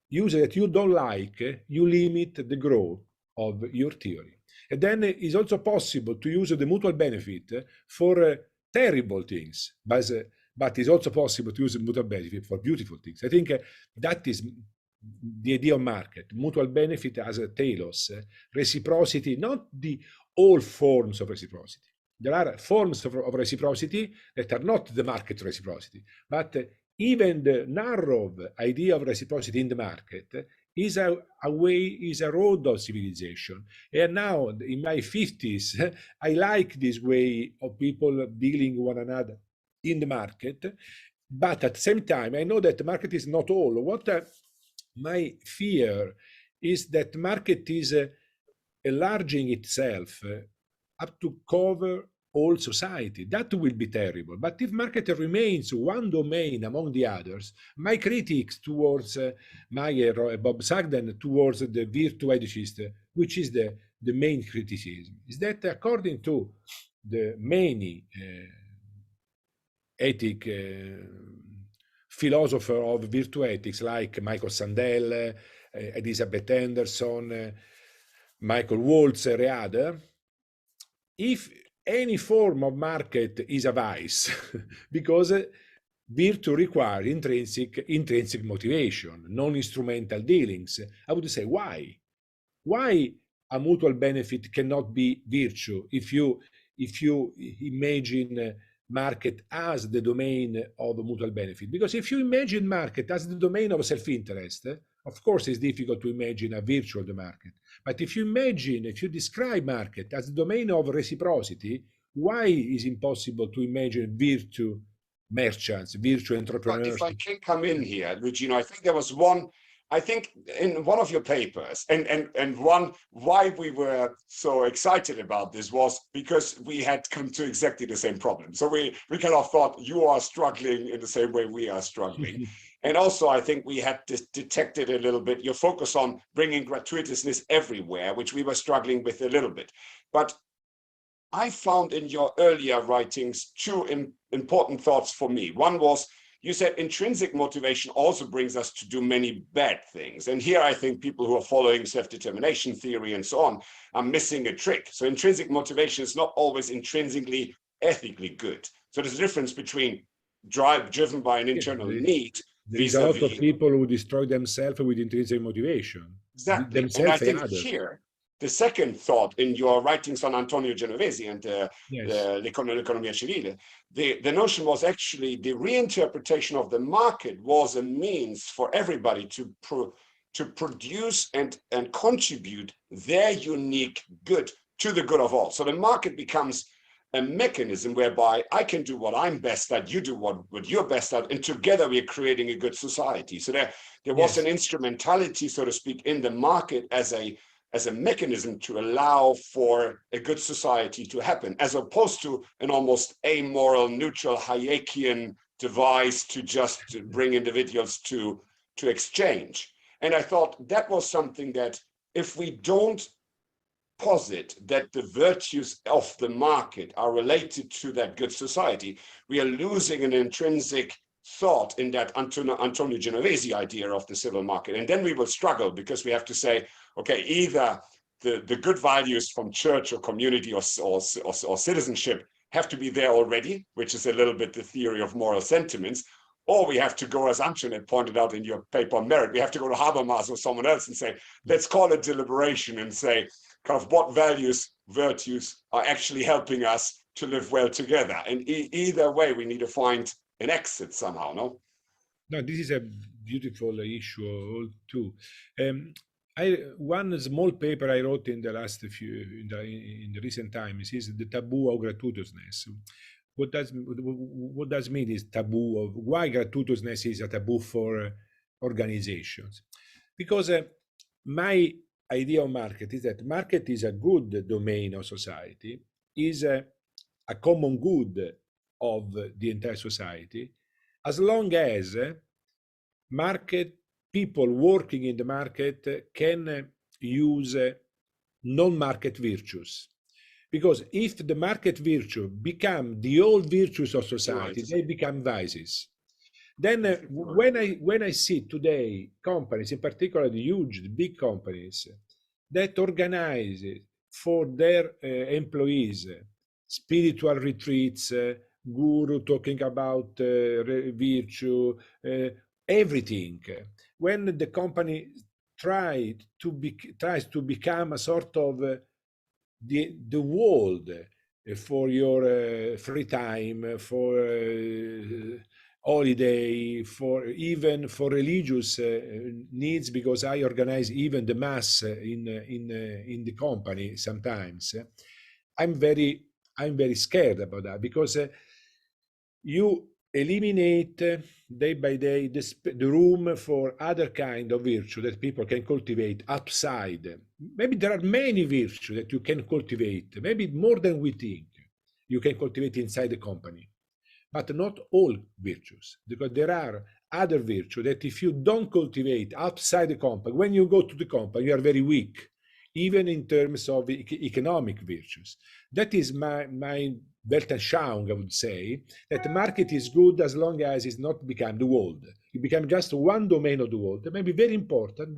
[SPEAKER 3] user that you don't like, you limit the growth of your theory. And then it's also possible to use the mutual benefit for terrible things, but it's also possible to use the mutual benefit for beautiful things. I think that is the idea of market. Mutual benefit as a telos, reciprocity, not the all forms of reciprocity. There are forms of reciprocity that are not the market reciprocity, but even the narrow idea of reciprocity in the market is a road of civilization. And now, in my 50s, I like this way of people dealing with one another in the market. But at the same time, I know that the market is not all. What my fear is that the market is enlarging itself up to cover all society. That will be terrible. But if market remains one domain among the others, my critics towards Mayer, Bob Sagdan, towards the virtue ethicist, which is the main criticism, is that according to the many ethic philosopher of virtue ethics like Michael Sandel, Elizabeth Anderson, Michael Walzer, and others, if any form of market is a vice, because virtue requires intrinsic motivation, non-instrumental dealings. I would say, why? Why a mutual benefit cannot be virtue if you imagine market as the domain of a mutual benefit? Because if you imagine market as the domain of self-interest, of course it's difficult to imagine a virtue of the market. But if you describe market as the domain of reciprocity, why is it impossible to imagine virtue merchants, virtue entrepreneurs?
[SPEAKER 2] If I can come in here, Luigino, I think there was one, I think in one of your papers, and one why we were so excited about this was because we had come to exactly the same problem. So we kind of thought you are struggling in the same way we are struggling. And also, I think we had detected a little bit your focus on bringing gratuitousness everywhere, which we were struggling with a little bit. But I found in your earlier writings two important thoughts for me. One was, you said intrinsic motivation also brings us to do many bad things. And here I think people who are following self-determination theory and so on are missing a trick. So intrinsic motivation is not always intrinsically ethically good. So there's a difference between driven by an internal need.
[SPEAKER 3] There's a lot of people who destroy themselves with intrinsic motivation.
[SPEAKER 2] Exactly. And I think here, the second thought in your writings on Antonio Genovesi and l'economia civile, the notion was actually the reinterpretation of the market was a means for everybody to produce and contribute their unique good to the good of all. So the market becomes a mechanism whereby I can do what I'm best at, you do what you're best at, and together we are creating a good society. So there was an instrumentality, so to speak, in the market as a mechanism to allow for a good society to happen, as opposed to an almost amoral, neutral, Hayekian device to just bring individuals to exchange. And I thought that was something that if we don't posit that the virtues of the market are related to that good society, we are losing an intrinsic thought in that Antonio Genovese idea of the civil market. And then we will struggle because we have to say, okay, either the good values from church or community or citizenship have to be there already, which is a little bit the theory of moral sentiments, or we have to go, as Antoinette pointed out in your paper on merit, we have to go to Habermas or someone else and say, let's call it deliberation and say, kind of what virtues are actually helping us to live well together. And either way, we need to find an exit somehow, no?
[SPEAKER 3] No, this is a beautiful issue too. One small paper I wrote in the last in the recent times is the taboo of gratuitousness. What does mean is taboo of why gratuitousness is a taboo for organizations? Because my idea of market is that market is a good domain of society, is a common good of the entire society, as long as market people working in the market can use non-market virtues. Because if the market virtue become the old virtues of society, they become vices. Then when I see today companies, in particular the huge, the big companies, that organize for their employees spiritual retreats, guru talking about virtue, everything. When the company tries to become a sort of the world for your free time, for holiday, for even for religious needs, because I organize even the mass in the company sometimes. I'm very scared about that, because you eliminate day by day the room for other kind of virtue that people can cultivate outside. Maybe there are many virtues that you can cultivate, maybe more than we think you can cultivate inside the company, but not all virtues, because there are other virtues that if you don't cultivate outside the company, when you go to the company, you are very weak, even in terms of economic virtues. That is my Weltanschauung, I would say, that the market is good as long as it's not become the world. It become just one domain of the world. It may be very important,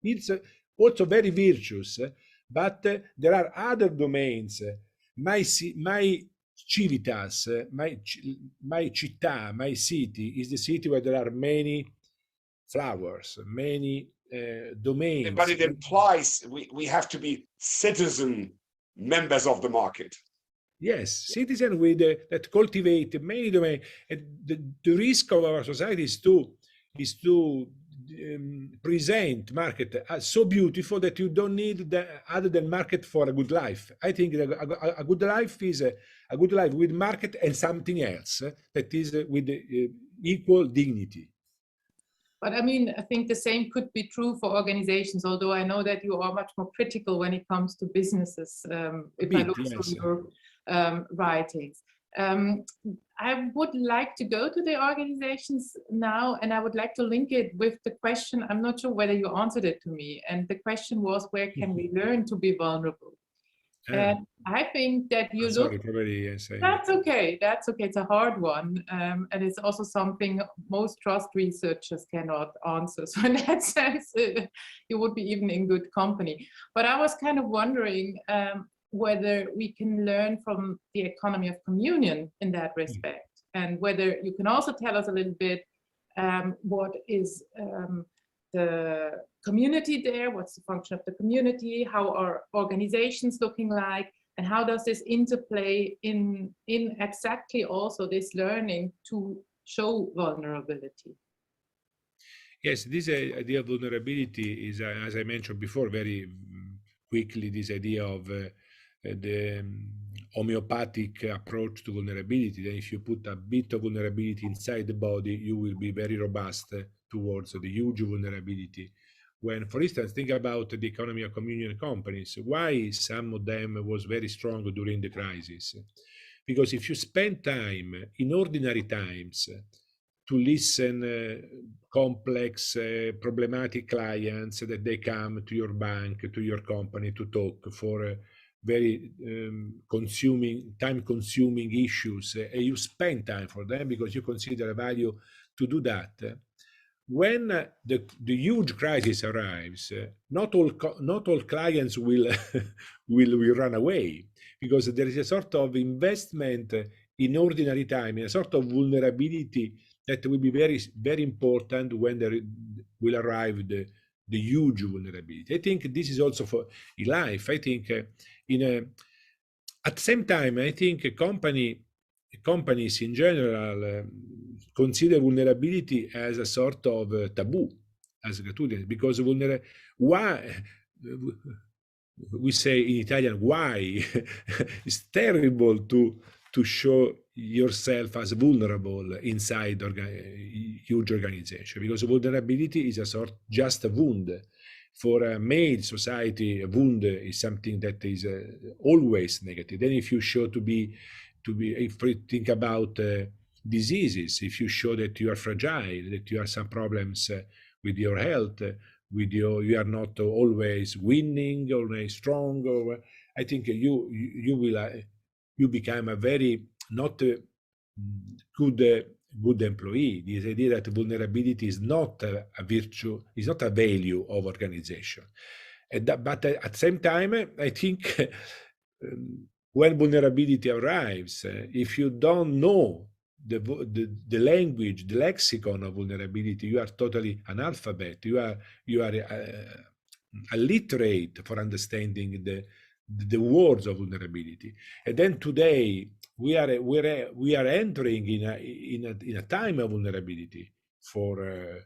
[SPEAKER 3] it's also very virtuous, but there are other domains. My civitas, my città, my city is the city where there are many flowers, many domains.
[SPEAKER 2] But it implies we have to be citizen members of the market.
[SPEAKER 3] Yes, citizens with that cultivate many domains. The risk of our society is to present market as so beautiful that you don't need other than market for a good life. I think that a good life is a good life with market and something else that is with equal dignity.
[SPEAKER 1] But I mean, I think the same could be true for organizations, although I know that you are much more critical when it comes to businesses, if I look through your writings. I would like to go to the organizations now, and I would like to link it with the question, I'm not sure whether you answered it to me, and the question was, where can we learn to be vulnerable? And I think that you look.
[SPEAKER 3] Sorry, probably yes.
[SPEAKER 1] That's okay. That's okay. It's a hard one, and it's also something most trust researchers cannot answer. So in that sense, you would be even in good company. But I was kind of wondering whether we can learn from the economy of communion in that respect, and whether you can also tell us a little bit what is the community there, what's the function of the community, how are organizations looking like, and how does this interplay in exactly also this learning to show vulnerability?
[SPEAKER 3] Yes, this idea of vulnerability is, as I mentioned before, very quickly, this idea of the homeopathic approach to vulnerability. That if you put a bit of vulnerability inside the body, you will be very robust towards the huge vulnerability. When, for instance, think about the economy of communion companies, why some of them was very strong during the crisis? Because if you spend time in ordinary times listen complex, problematic clients that they come to your bank, to your company to talk for very time-consuming issues, and you spend time for them because you consider a value to do that. When the huge crisis arrives, not all clients will will run away, because there is a sort of investment in ordinary time, a sort of vulnerability that will be very important when there will arrive the huge vulnerability. I think this is also for in life. I think at the same time, I think companies in general consider vulnerability as a sort of taboo, as gratuitous, because why we say in Italian, why it's terrible to show yourself as vulnerable inside huge organization, because vulnerability is a sort just a wound. For a male society, a wound is something that is always negative. Then if you show if you think about diseases, if you show that you are fragile, that you have some problems with your health, you are not always winning, always strong, or I think you become a very not good employee. This idea that vulnerability is not a virtue, is not a value of organization. But at the same time, I think when vulnerability arrives, if you don't know the language, the lexicon of vulnerability, you are totally analphabet. You are illiterate for understanding the words of vulnerability. And then today we are entering in a time of vulnerability for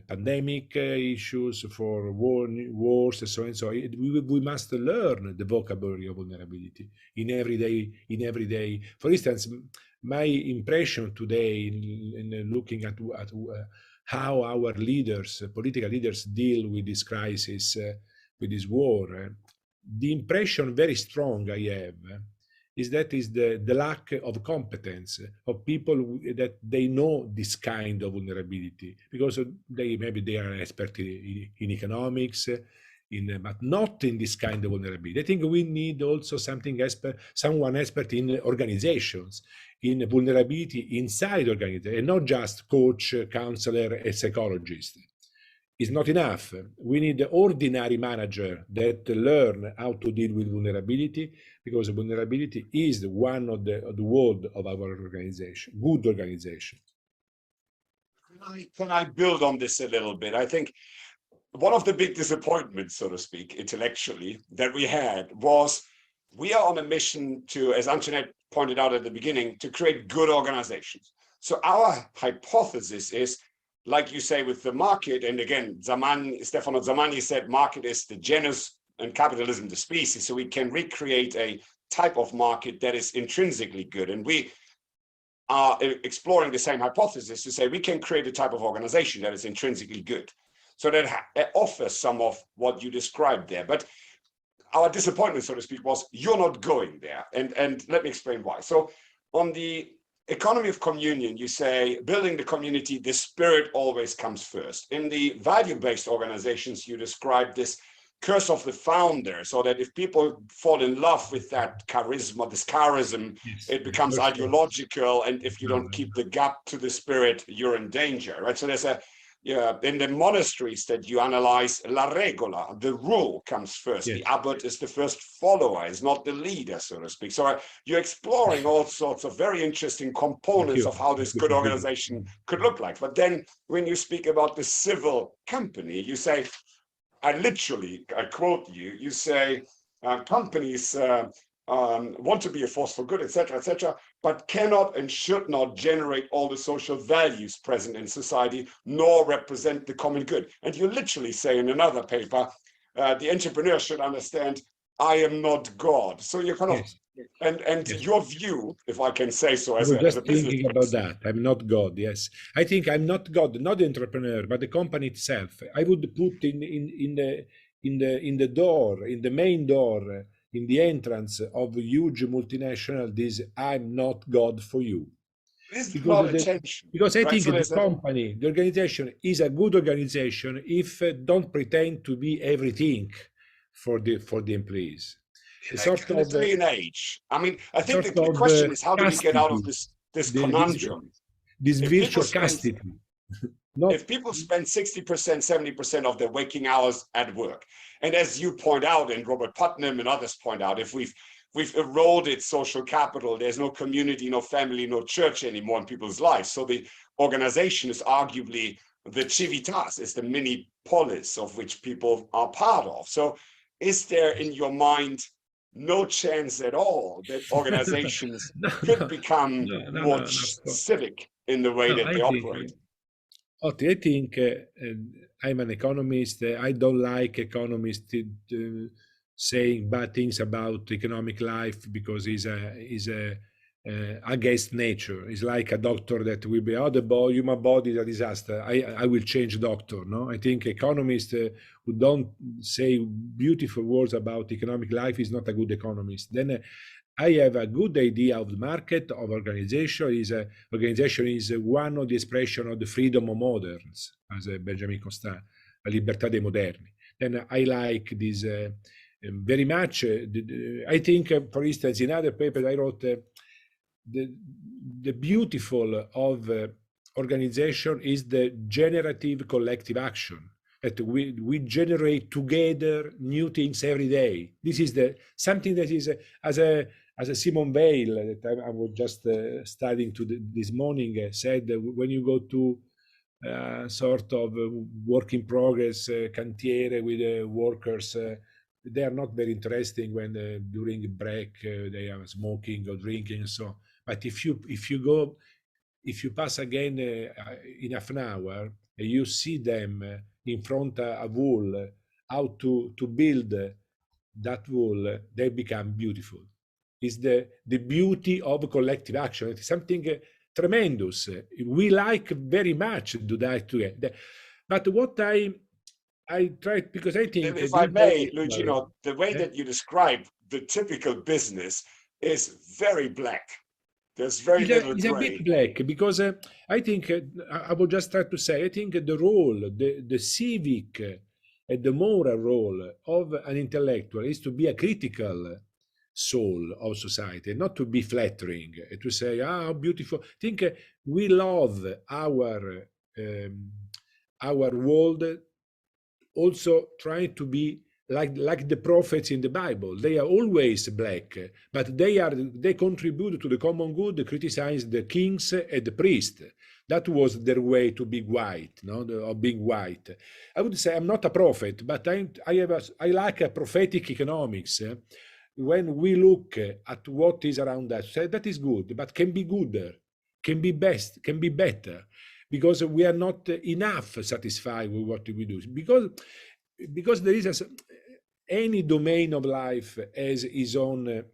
[SPEAKER 3] pandemic issues, for wars, and so on. So we must learn the vocabulary of vulnerability in everyday. For instance, my impression today in looking at how our leaders, political leaders, deal with this crisis, with this war, the impression very strong I have is the lack of competence of people that they know this kind of vulnerability, because maybe they are expert in economics, but not in this kind of vulnerability. I think we need also someone expert in organizations, in vulnerability inside organizations, and not just coach, counselor, and psychologist. It's not enough. We need the ordinary manager that learn how to deal with vulnerability, because vulnerability is one of the word of our organization, good organization.
[SPEAKER 2] Can I build on this a little bit? I think one of the big disappointments, so to speak, intellectually, that we had was we are on a mission to, as Antoinette pointed out at the beginning, to create good organizations. So our hypothesis is, like you say, with the market, and again, Stefano Zamani said market is the genus and capitalism the species, so we can recreate a type of market that is intrinsically good. And we are exploring the same hypothesis to say we can create a type of organization that is intrinsically good. So that offers some of what you described there. But our disappointment, so to speak, was you're not going there. And let me explain why. So on the economy of communion, you say building the community, the spirit always comes first. In the value-based organizations, you describe this curse of the founder, so that if people fall in love with that charisma, this charism, yes, it becomes ideological, and if you don't keep the gap to the spirit, you're in danger, right? So there's in the monasteries that you analyze, la regola, the rule comes first. Yes. The abbot is the first follower, is not the leader, so to speak. So you're exploring all sorts of very interesting components of how this good organization could look like. But then when you speak about the civil company, you say, I quote you, you say, companies want to be a force for good, etc., but cannot and should not generate all the social values present in society, nor represent the common good. And you literally say in another paper, the entrepreneur should understand, I am not God. So you kind of, yes. And yes. Your view, if I can say so, as a
[SPEAKER 3] thinking about that, I'm not God. Yes, I think I'm not God, not the entrepreneur, but the company itself. I would put in the door, in the main door, in the entrance of a huge multinational, this I'm not God for you.
[SPEAKER 2] This is
[SPEAKER 3] because
[SPEAKER 2] not attention.
[SPEAKER 3] because I
[SPEAKER 2] Right?
[SPEAKER 3] think
[SPEAKER 2] So
[SPEAKER 3] the
[SPEAKER 2] there's a,
[SPEAKER 3] company, the organization is a good organization if don't pretend to be everything for the employees. A sort
[SPEAKER 2] in this
[SPEAKER 3] of
[SPEAKER 2] day and age, I mean, I think
[SPEAKER 3] sort
[SPEAKER 2] the
[SPEAKER 3] of
[SPEAKER 2] question is, how do we get out of
[SPEAKER 3] castity,
[SPEAKER 2] this
[SPEAKER 3] this
[SPEAKER 2] conundrum? If people
[SPEAKER 3] virtual
[SPEAKER 2] spend
[SPEAKER 3] castity. Not
[SPEAKER 2] if people spend 60%, 70% of their waking hours at work, and as you point out, and Robert Putnam and others point out, if we've eroded social capital, there's no community, no family, no church anymore in people's lives. So the organization is arguably the civitas, is the mini polis of which people are part of. So is there in your mind no chance at all that organizations
[SPEAKER 3] no,
[SPEAKER 2] could become more
[SPEAKER 3] no.
[SPEAKER 2] civic in the way
[SPEAKER 3] No,
[SPEAKER 2] that they operate?
[SPEAKER 3] Otti, I think I'm an economist. I don't like economists saying bad things about economic life because he's against nature. It's like a doctor that will be, oh, human body is a disaster. I will change doctor. No, I think economists who don't say beautiful words about economic life is not a good economist. Then I have a good idea of the market, of organization. Organization is one of the expression of the freedom of moderns, as Benjamin Constant, la libertà dei moderni. Then I like this very much. I think, for instance, in other papers I wrote, the beautiful of organization is the generative collective action. That we generate together new things every day. This is something that is as a Simone Weil that I was just studying this morning said that when you go to sort of work in progress cantiere with workers, they are not very interesting when during break they are smoking or drinking and so on. But if you pass again in half an hour, you see them in front of a wall, how to build that wall, they become beautiful. It's the beauty of collective action. It's something tremendous. We like very much to do that together. But what I tried, because I think...
[SPEAKER 2] If I may, Luigino, the way that you describe the typical business is very black. There's very little
[SPEAKER 3] it's
[SPEAKER 2] gray.
[SPEAKER 3] a bit black, because I think, I would just try to say, I think the role, the civic and the moral role of an intellectual is to be a critical soul of society, not to be flattering, to say, how beautiful. I think we love our world, also trying to be like the prophets in the Bible. They are always black, but they contribute to the common good, criticize the kings and the priests. That was their way to be white, of being white. I would say I'm not a prophet, but I like a prophetic economics. When we look at what is around us, that is good, but can be gooder, can be best, can be better, because we are not enough satisfied with what we do. Because there is any domain of life has its own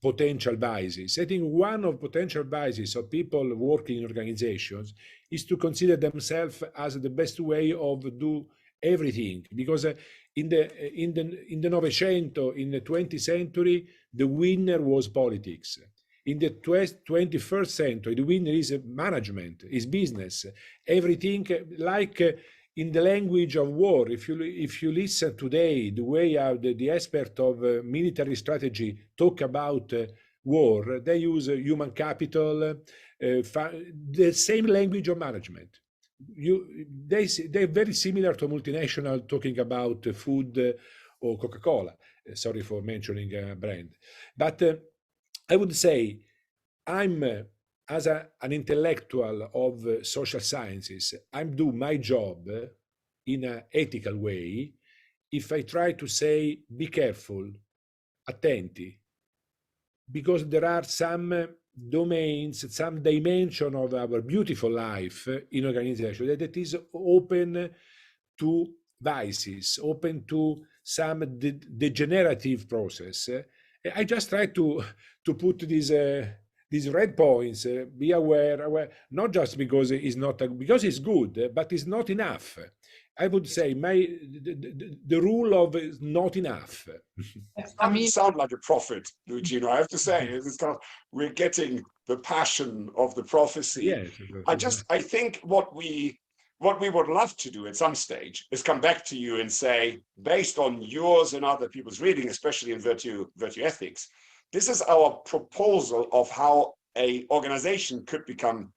[SPEAKER 3] potential biases. I think one of potential biases of people working in organizations is to consider themselves as the best way of do everything, because in the Novecento, in the 20th century, the winner was politics. In the 21st century, the winner is management, is business, everything. Like in the language of war, if you listen today, the way the expert of military strategy talk about war, they use human capital, the same language of management. They're very similar to multinational talking about food or Coca-Cola. Sorry for mentioning a brand, but I would say I'm as an intellectual of social sciences, I'm do my job in an ethical way if I try to say, be careful, attenti, because there are some domains, some dimension of our beautiful life in organization that is open to vices, open to some degenerative process. I just try to put these red points, be aware, not just because it's not because it's good, but it's not enough. I would say the rule of not enough.
[SPEAKER 1] I mean,
[SPEAKER 2] sound like a prophet, Luigino. I have to say, it's kind of, we're getting the passion of the prophecy.
[SPEAKER 3] Yes,
[SPEAKER 2] I think what we would love to do at some stage is come back to you and say, based on yours and other people's reading, especially in virtue ethics, this is our proposal of how a organization could become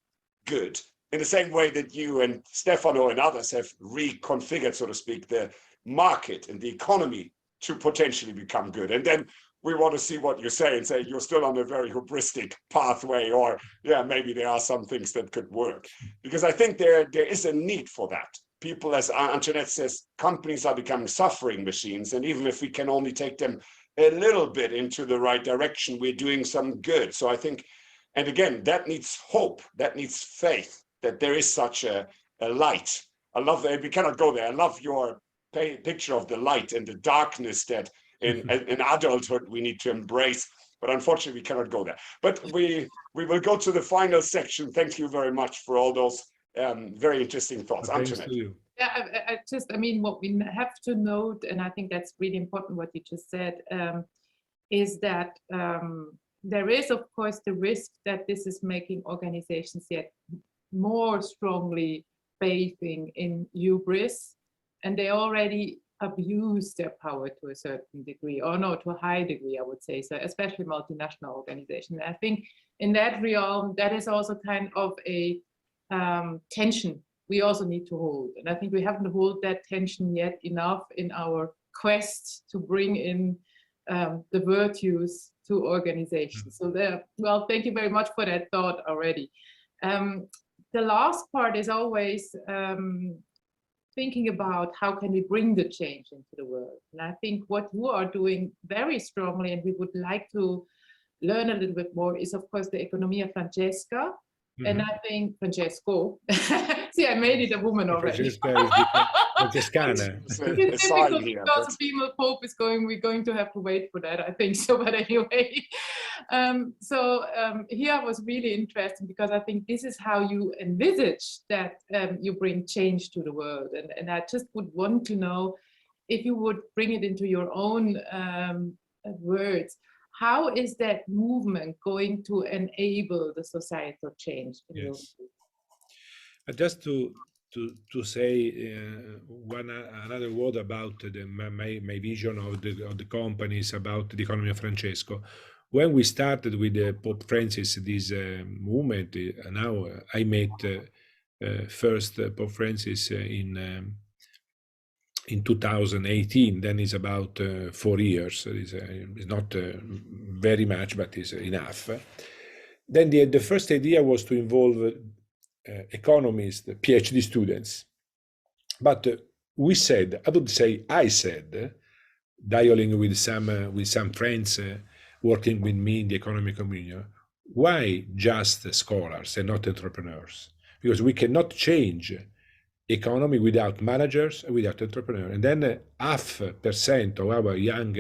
[SPEAKER 2] good, in the same way that you and Stefano and others have reconfigured, so to speak, the market and the economy to potentially become good. And then we want to see what you say and say you're still on a very hubristic pathway, or yeah, maybe there are some things that could work. Because I think there is a need for that. People, as Antoinette says, companies are becoming suffering machines. And even if we can only take them a little bit into the right direction, we're doing some good. So I think, and again, that needs hope, that needs faith, that there is such a light. I love that. We cannot go there. I love your picture of the light and the darkness that in adulthood we need to embrace, but unfortunately we cannot go there. But we will go to the final section. Thank you very much for all those very interesting thoughts. Antoinette.
[SPEAKER 1] Yeah, I mean, what we have to note, and I think that's really important what you just said, is that there is, of course, the risk that this is making organizations yet more strongly bathing in hubris, and they already abuse their power to a certain degree, or no, to a high degree, I would say, so especially multinational organizations. I think in that realm, that is also kind of a tension we also need to hold. And I think we haven't held that tension yet enough in our quest to bring in the virtues to organizations. So there, well, thank you very much for that thought already. The last part is always thinking about how can we bring the change into the world. And I think what you are doing very strongly, and we would like to learn a little bit more, is of course the Economia Francesca. And I think Francesco, see, I made it a woman already.
[SPEAKER 3] Francescana.
[SPEAKER 1] It's difficult because the female pope is going, we're going to have to wait for that, I think so, but anyway. Here I was really interested because I think this is how you envisage that you bring change to the world. And I just would want to know if you would bring it into your own words. How is that movement going to enable the societal change?
[SPEAKER 3] Yes. Just to say another word about my vision of the companies, about the economy of Francesco. When we started with Pope Francis, this movement, now I met first Pope Francis in 2018, then it's about 4 years. It's not very much, but it's enough. Then the first idea was to involve economists, PhD students. But I said, dialoguing with some friends working with me in the economic community, why just scholars and not entrepreneurs? Because we cannot change economy without managers, without entrepreneurs. And then 0.5% of our young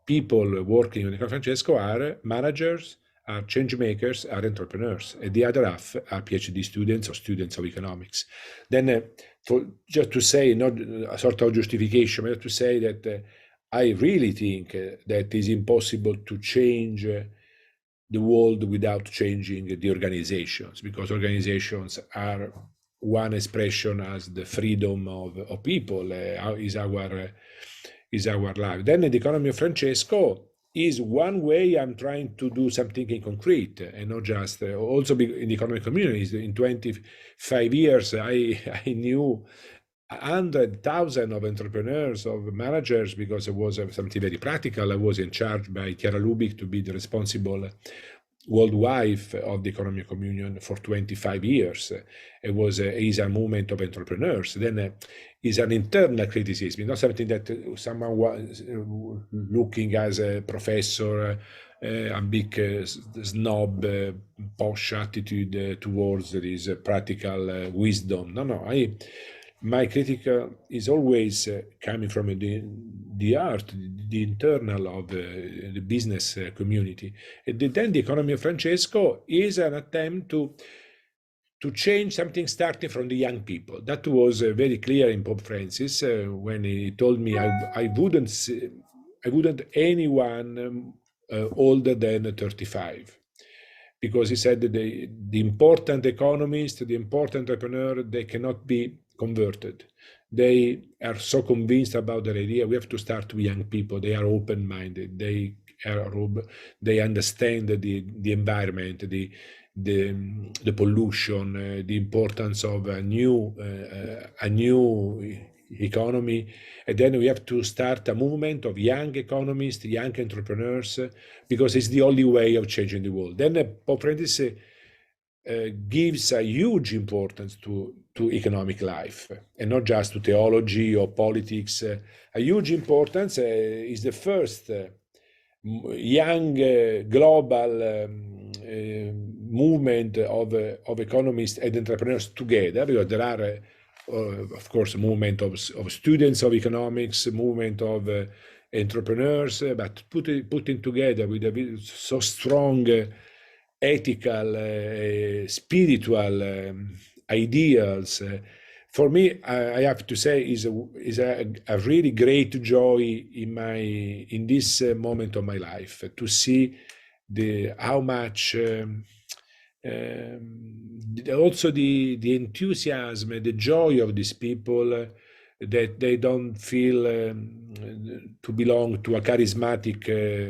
[SPEAKER 3] people working in Francesco are managers, are change makers, are entrepreneurs. And the other half are PhD students or students of economics. Then just to say, not a sort of justification, but to say that I really think that it's impossible to change the world without changing the organizations, because organizations are one expression as the freedom of people is our life. Then the economy of Francesco is one way I'm trying to do something in concrete, and not just also in the economic communities. In 25 years, I knew 100,000 of entrepreneurs, of managers, because it was something very practical. I was in charge by Chiara Lubich to be the responsible world wife of the economic communion for 25 years. It was is a movement of entrepreneurs. Then is an internal criticism, not something that someone was looking as a professor, a big snob, posh attitude towards this practical wisdom. No. My critique is always coming from the art, the internal of the business community. And then the economy of Francesco is an attempt to change something starting from the young people. That was very clear in Pope Francis when he told me I wouldn't anyone older than 35, because he said that the important economist, the important entrepreneur, they cannot be converted. They are so convinced about their idea. We have to start with young people. They are open-minded. They understand the environment, the pollution, the importance of a new economy. And then we have to start a movement of young economists, young entrepreneurs, because it's the only way of changing the world. Then Pope Francis gives a huge importance to economic life, and not just to theology or politics. A huge importance is the first young global movement of economists and entrepreneurs together. There are, of course, a movement of students of economics, a movement of entrepreneurs, but putting together with a so strong ethical, spiritual ideals. For me, I have to say, is a really great joy in this moment of my life, to see how much also the enthusiasm, the joy of these people, that they don't feel to belong to a charismatic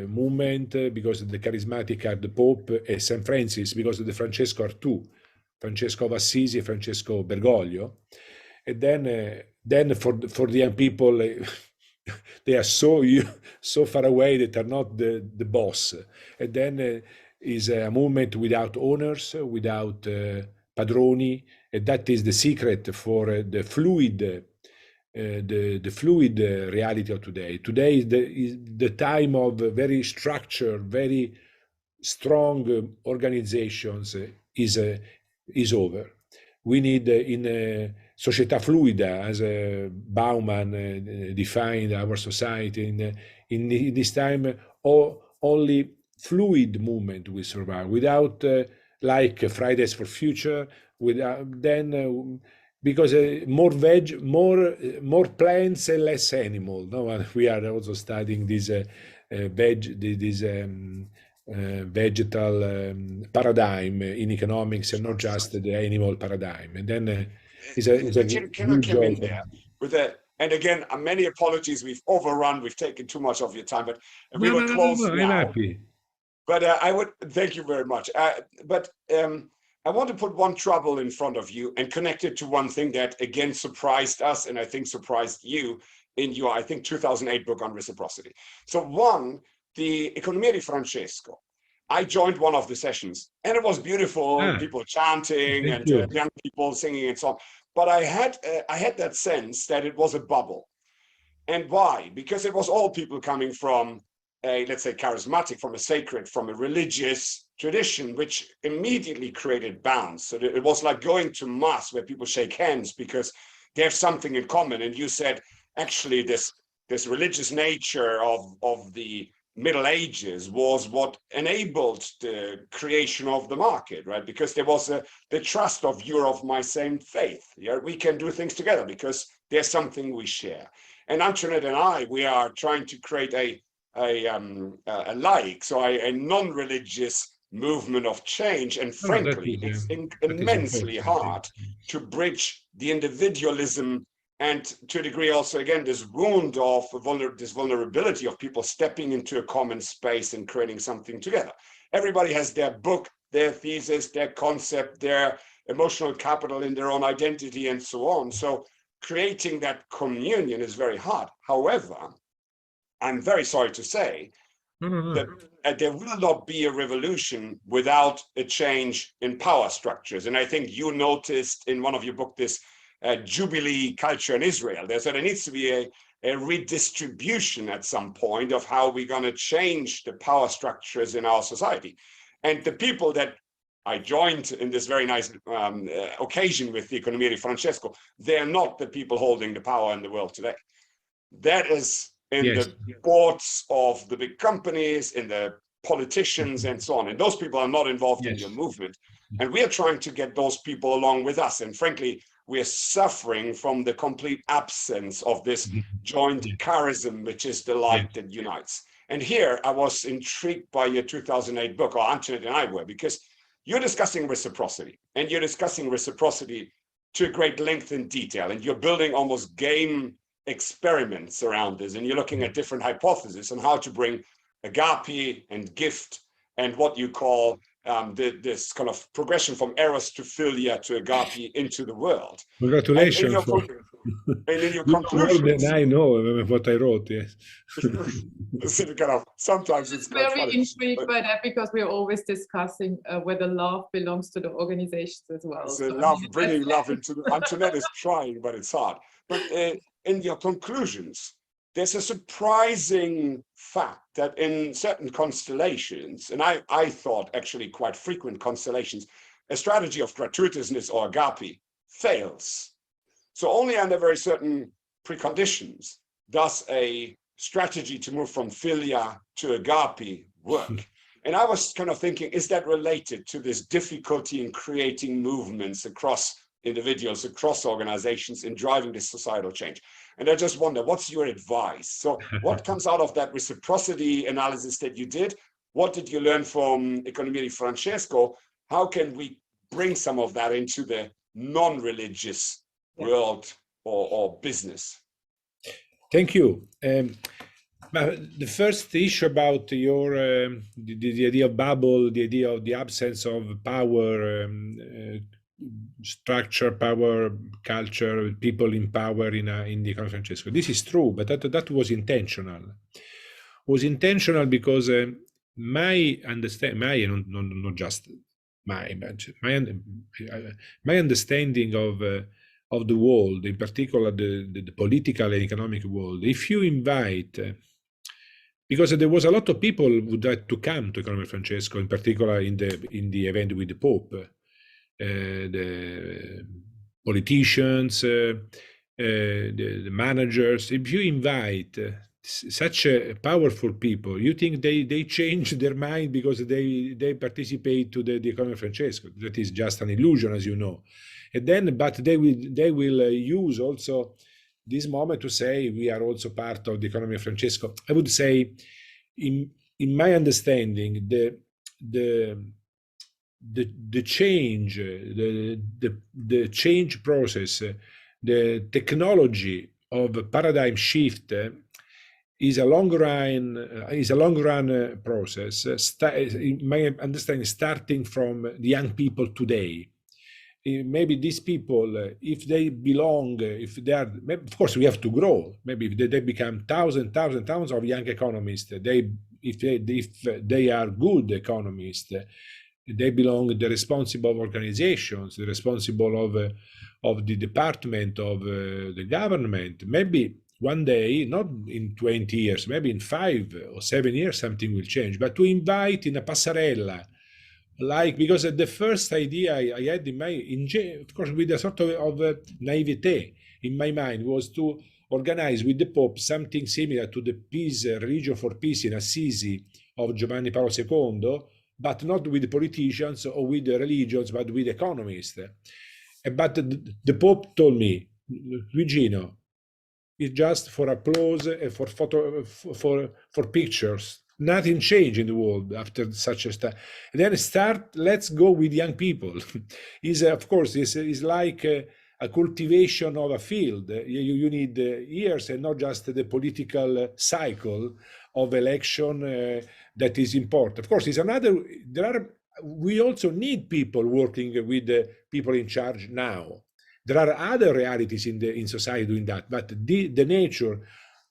[SPEAKER 3] movement, because the charismatic are the Pope and St. Francis, because the Francesco are two, Francesco of Assisi and Francesco Bergoglio. And then for the young people, they are so far away that are not the boss. And then is a movement without owners, without padroni, and that is the secret for the fluid reality of today. Today is the time of very structured, very strong organizations is over. We need in a società fluida, as Bauman defined our society. In this time, only fluid movement will survive. Without like Fridays for Future, because more plants and less animal. No, we are also studying this vegetal paradigm in economics, and not just the animal paradigm. And then
[SPEAKER 2] can I come in there with a? And again, many apologies. We've overrun. We've taken too much of your time, but we were close now.
[SPEAKER 3] I'm happy.
[SPEAKER 2] But I would thank you very much. But I want to put one trouble in front of you and connect it to one thing that again surprised us, and I think surprised you in your, I think, 2008 book on reciprocity. So one, the Economia di Francesco. I joined one of the sessions, and it was beautiful. People chanting and young people singing and so on. But I had that sense that it was a bubble. And why? Because it was all people coming from a, let's say, charismatic, from a sacred, from a religious tradition, which immediately created bounds. So it was like going to mass where people shake hands because they have something in common. And you said, actually, this religious nature of the Middle Ages was what enabled the creation of the market, right? Because there was the trust of you're of my same faith. Yeah, we can do things together because there's something we share. And Antoinette and I, we are trying to create a non-religious movement of change. And frankly, it's immensely hard to bridge the individualism and to a degree also, again, this wound of this vulnerability of people stepping into a common space and creating something together. Everybody has their book, their thesis, their concept, their emotional capital in their own identity and so on. So creating that communion is very hard. However, I'm very sorry to say that there will not be a revolution without a change in power structures. And I think you noticed in one of your books this Jubilee culture in Israel. There needs to be a redistribution at some point of how we're going to change the power structures in our society. And the people that I joined in this very nice occasion with the Economia di Francesco, they're not the people holding the power in the world today. That is in the boards of the big companies, in the politicians and so on. And those people are not involved in your movement. And we are trying to get those people along with us. And frankly, we are suffering from the complete absence of this joint charism, which is the light that unites. And here I was intrigued by your 2008 book, or Antoinette and I were, because you're discussing reciprocity, and you're discussing reciprocity to a great length and detail, and you're building almost game experiments around this, and you're looking at different hypotheses on how to bring agape and gift and what you call this kind of progression from eros to philia to agape into the world.
[SPEAKER 3] Congratulations.
[SPEAKER 2] And in your conclusions,
[SPEAKER 3] I know what I wrote, yes.
[SPEAKER 2] Sometimes it's
[SPEAKER 1] very intrigued by that, because we're always discussing whether love belongs to the organizations as well.
[SPEAKER 2] So bringing love into the, Antoinette is trying, but it's hard. But in your conclusions, there's a surprising fact that in certain constellations, and I thought actually quite frequent constellations, a strategy of gratuitousness or agape fails. So only under very certain preconditions does a strategy to move from philia to agape work. And I was kind of thinking, is that related to this difficulty in creating movements across individuals, across organizations, in driving this societal change? And I just wonder, what's your advice? So what comes out of that reciprocity analysis that you did? What did you learn from Economia di Francesco? How can we bring some of that into the non-religious world or business?
[SPEAKER 3] Thank you. The first issue about your the idea of bubble, the idea of the absence of power, structure, power, culture, people in power in the Economia di Francesco. This is true, but that was intentional. Was intentional because my understanding, not just my understanding of the world, in particular the political and economic world, if you invite, because there was a lot of people who would like to come to Economia di Francesco, in particular in the event with the Pope, the politicians, the managers. If you invite such powerful people, you think they change their mind because they participate to the Economia di Francesco. That is just an illusion, as you know. And then, but they will use also this moment to say we are also part of the Economia di Francesco. I would say, in my understanding, the change, the change process, the technology of paradigm shift is a long run process. In my understanding, starting from the young people today. Maybe these people, if they belong, if they are, of course we have to grow. Maybe if they become thousands of young economists, if they are good economists, they belong to the responsible organizations, the responsible of the department of the government. Maybe one day, not in 20 years, maybe in 5 or 7 years, something will change. But to invite in a passerella, like, because the first idea I had of course, with a sort of naivete in my mind, was to organize with the Pope something similar to the peace, Religion for Peace in Assisi of Giovanni Paolo II, but not with politicians or with religions, but with economists. But the Pope told me, Luigino, it's just for applause and for for pictures. Nothing changed in the world after such a start. And then let's go with young people. Of course, is like a cultivation of a field. You need years and not just the political cycle of election that is important. Of course, we also need people working with the people in charge now. There are other realities in society doing that, but the nature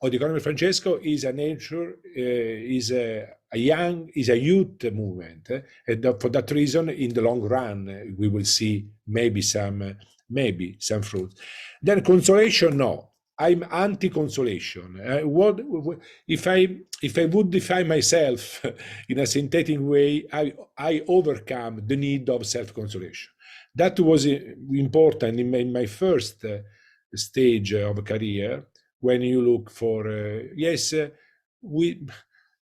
[SPEAKER 3] of the Economia di Francesco is a nature, is a youth movement, and for that reason, in the long run, we will see maybe some fruit. Then consolation, no, I'm anti-consolation. If I would define myself in a synthetic way, I overcome the need of self-consolation. That was important in my first stage of career. When you look for,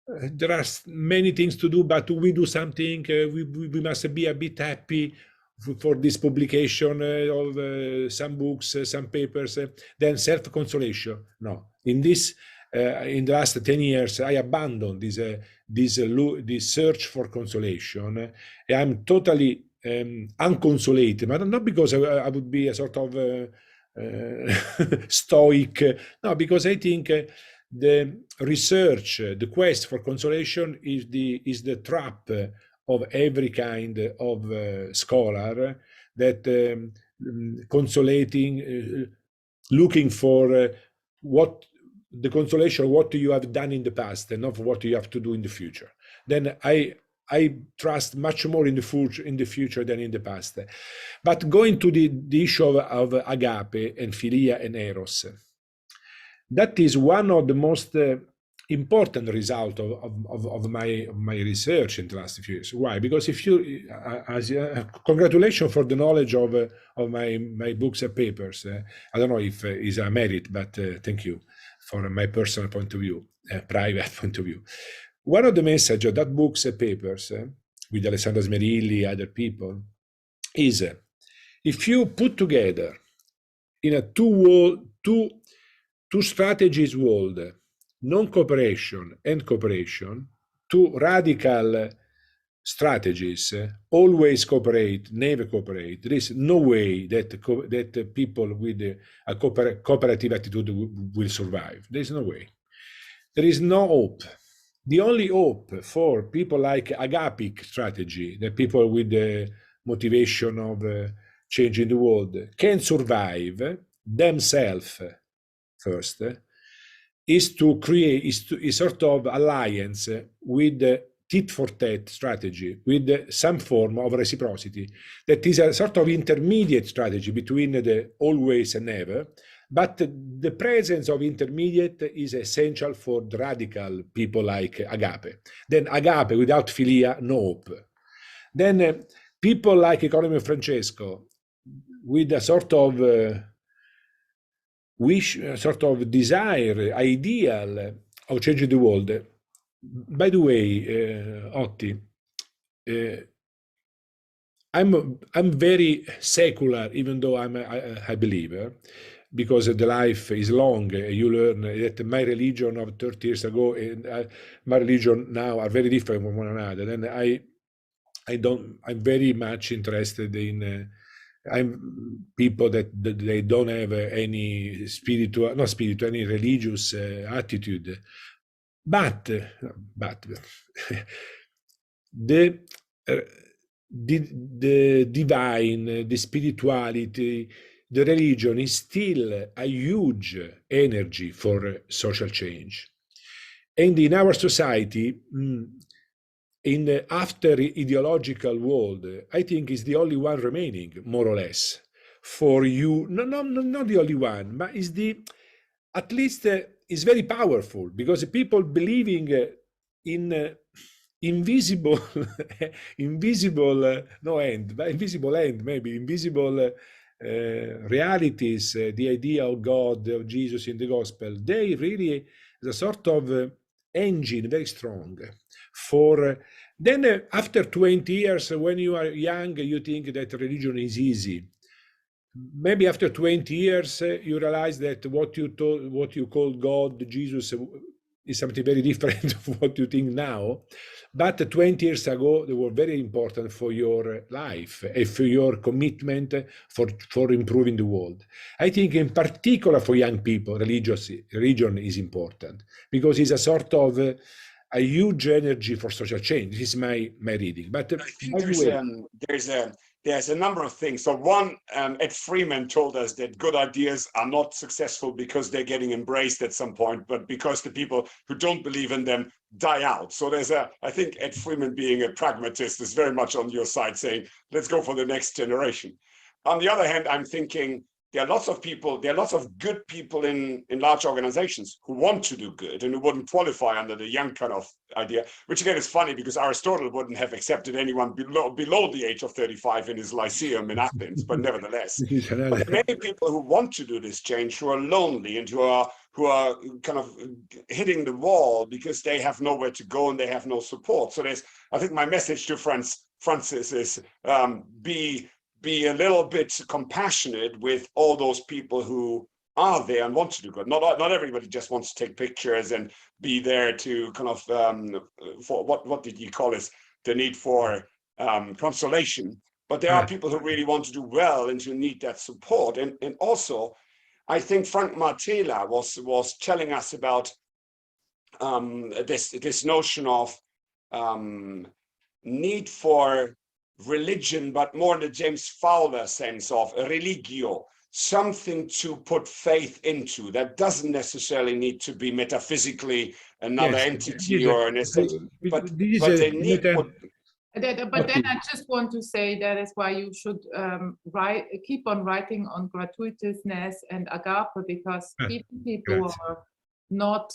[SPEAKER 3] there are many things to do, but we do something. We must be a bit happy for this publication of some books, some papers. Then self-consolation. No, in this, in the last 10 years, I abandoned this search for consolation. I'm totally unconsolated, but not because I would be a sort of stoic. No, because I think the research, the quest for consolation is the trap of every kind of scholar that consolating, looking for what the consolation of what you have done in the past and not what you have to do in the future. Then I trust much more in the future than in the past. But going to the issue of agape and philia and eros, that is one of the most important results of my research in the last few years. Why? Because if you, congratulations for the knowledge of my books and papers. I don't know if it's a merit, but thank you for my personal point of view, private point of view. One of the messages of that books and papers with Alessandro Smerilli, other people, is if you put together in a two strategies world, non-cooperation and cooperation, two radical strategies, always cooperate, never cooperate. There is no way that people with a cooperative attitude will survive. There is no way. There is no hope. The only hope for people like agapic strategy, the people with the motivation of changing the world, can survive themselves first, is to create a sort of alliance with tit for tat strategy, with some form of reciprocity. That is a sort of intermediate strategy between the always and never. But the presence of intermediate is essential for the radical people like agape. Then agape without philia, no hope. Then people like economist Francesco, with a sort of wish, a sort of desire, ideal of changing the world. By the way, Otti, I'm very secular, even though I'm a believer. Because the life is long, you learn that my religion of 30 years ago and my religion now are very different from one another. And I'm very much interested in people that they don't have any any religious attitude. But the divine, the spirituality, the religion is still a huge energy for social change. And in our society, in the after ideological world, I think is the only one remaining, more or less, for you. No, not the only one, but is at least is very powerful, because people believing in invisible realities, the idea of God, of Jesus in the gospel, they really is a sort of engine, very strong for. Then after 20 years, when you are young, you think that religion is easy. Maybe after 20 years, you realize that what you call God, Jesus, is something very different from what you think now. But 20 years ago, they were very important for your life and for your commitment for improving the world. I think in particular for young people, religion is important, because it's a sort of a huge energy for social change. This is my reading. But
[SPEAKER 2] I think there's a number of things. So one, Ed Freeman told us that good ideas are not successful because they're getting embraced at some point, but because the people who don't believe in them die out. So I think Ed Freeman, being a pragmatist, is very much on your side, saying, let's go for the next generation. On the other hand, I'm thinking there are lots of good people in large organizations who want to do good and who wouldn't qualify under the young kind of idea, which again is funny because Aristotle wouldn't have accepted anyone below the age of 35 in his Lyceum in Athens, but nevertheless. But many people who want to do this change, who are lonely and who kind of hitting the wall because they have nowhere to go and they have no support. So I think my message to Francis is be a little bit compassionate with all those people who are there and want to do good. Not everybody just wants to take pictures and be there to kind of for what did you call it? The need for consolation. But there are people who really want to do well and who need that support. And also, I think Frank Martela was telling us about this notion of need for religion, but more in the James Fowler sense of religio, something to put faith into that doesn't necessarily need to be metaphysically another entity or an estate, but they need.
[SPEAKER 1] But then I just want to say that is why you should keep on writing on gratuitousness and agape, because even people who are not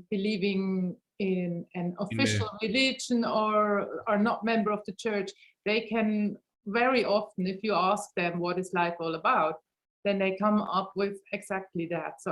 [SPEAKER 1] believing in an official religion or are not member of the church, they can very often, if you ask them what is life all about, then they come up with exactly that. So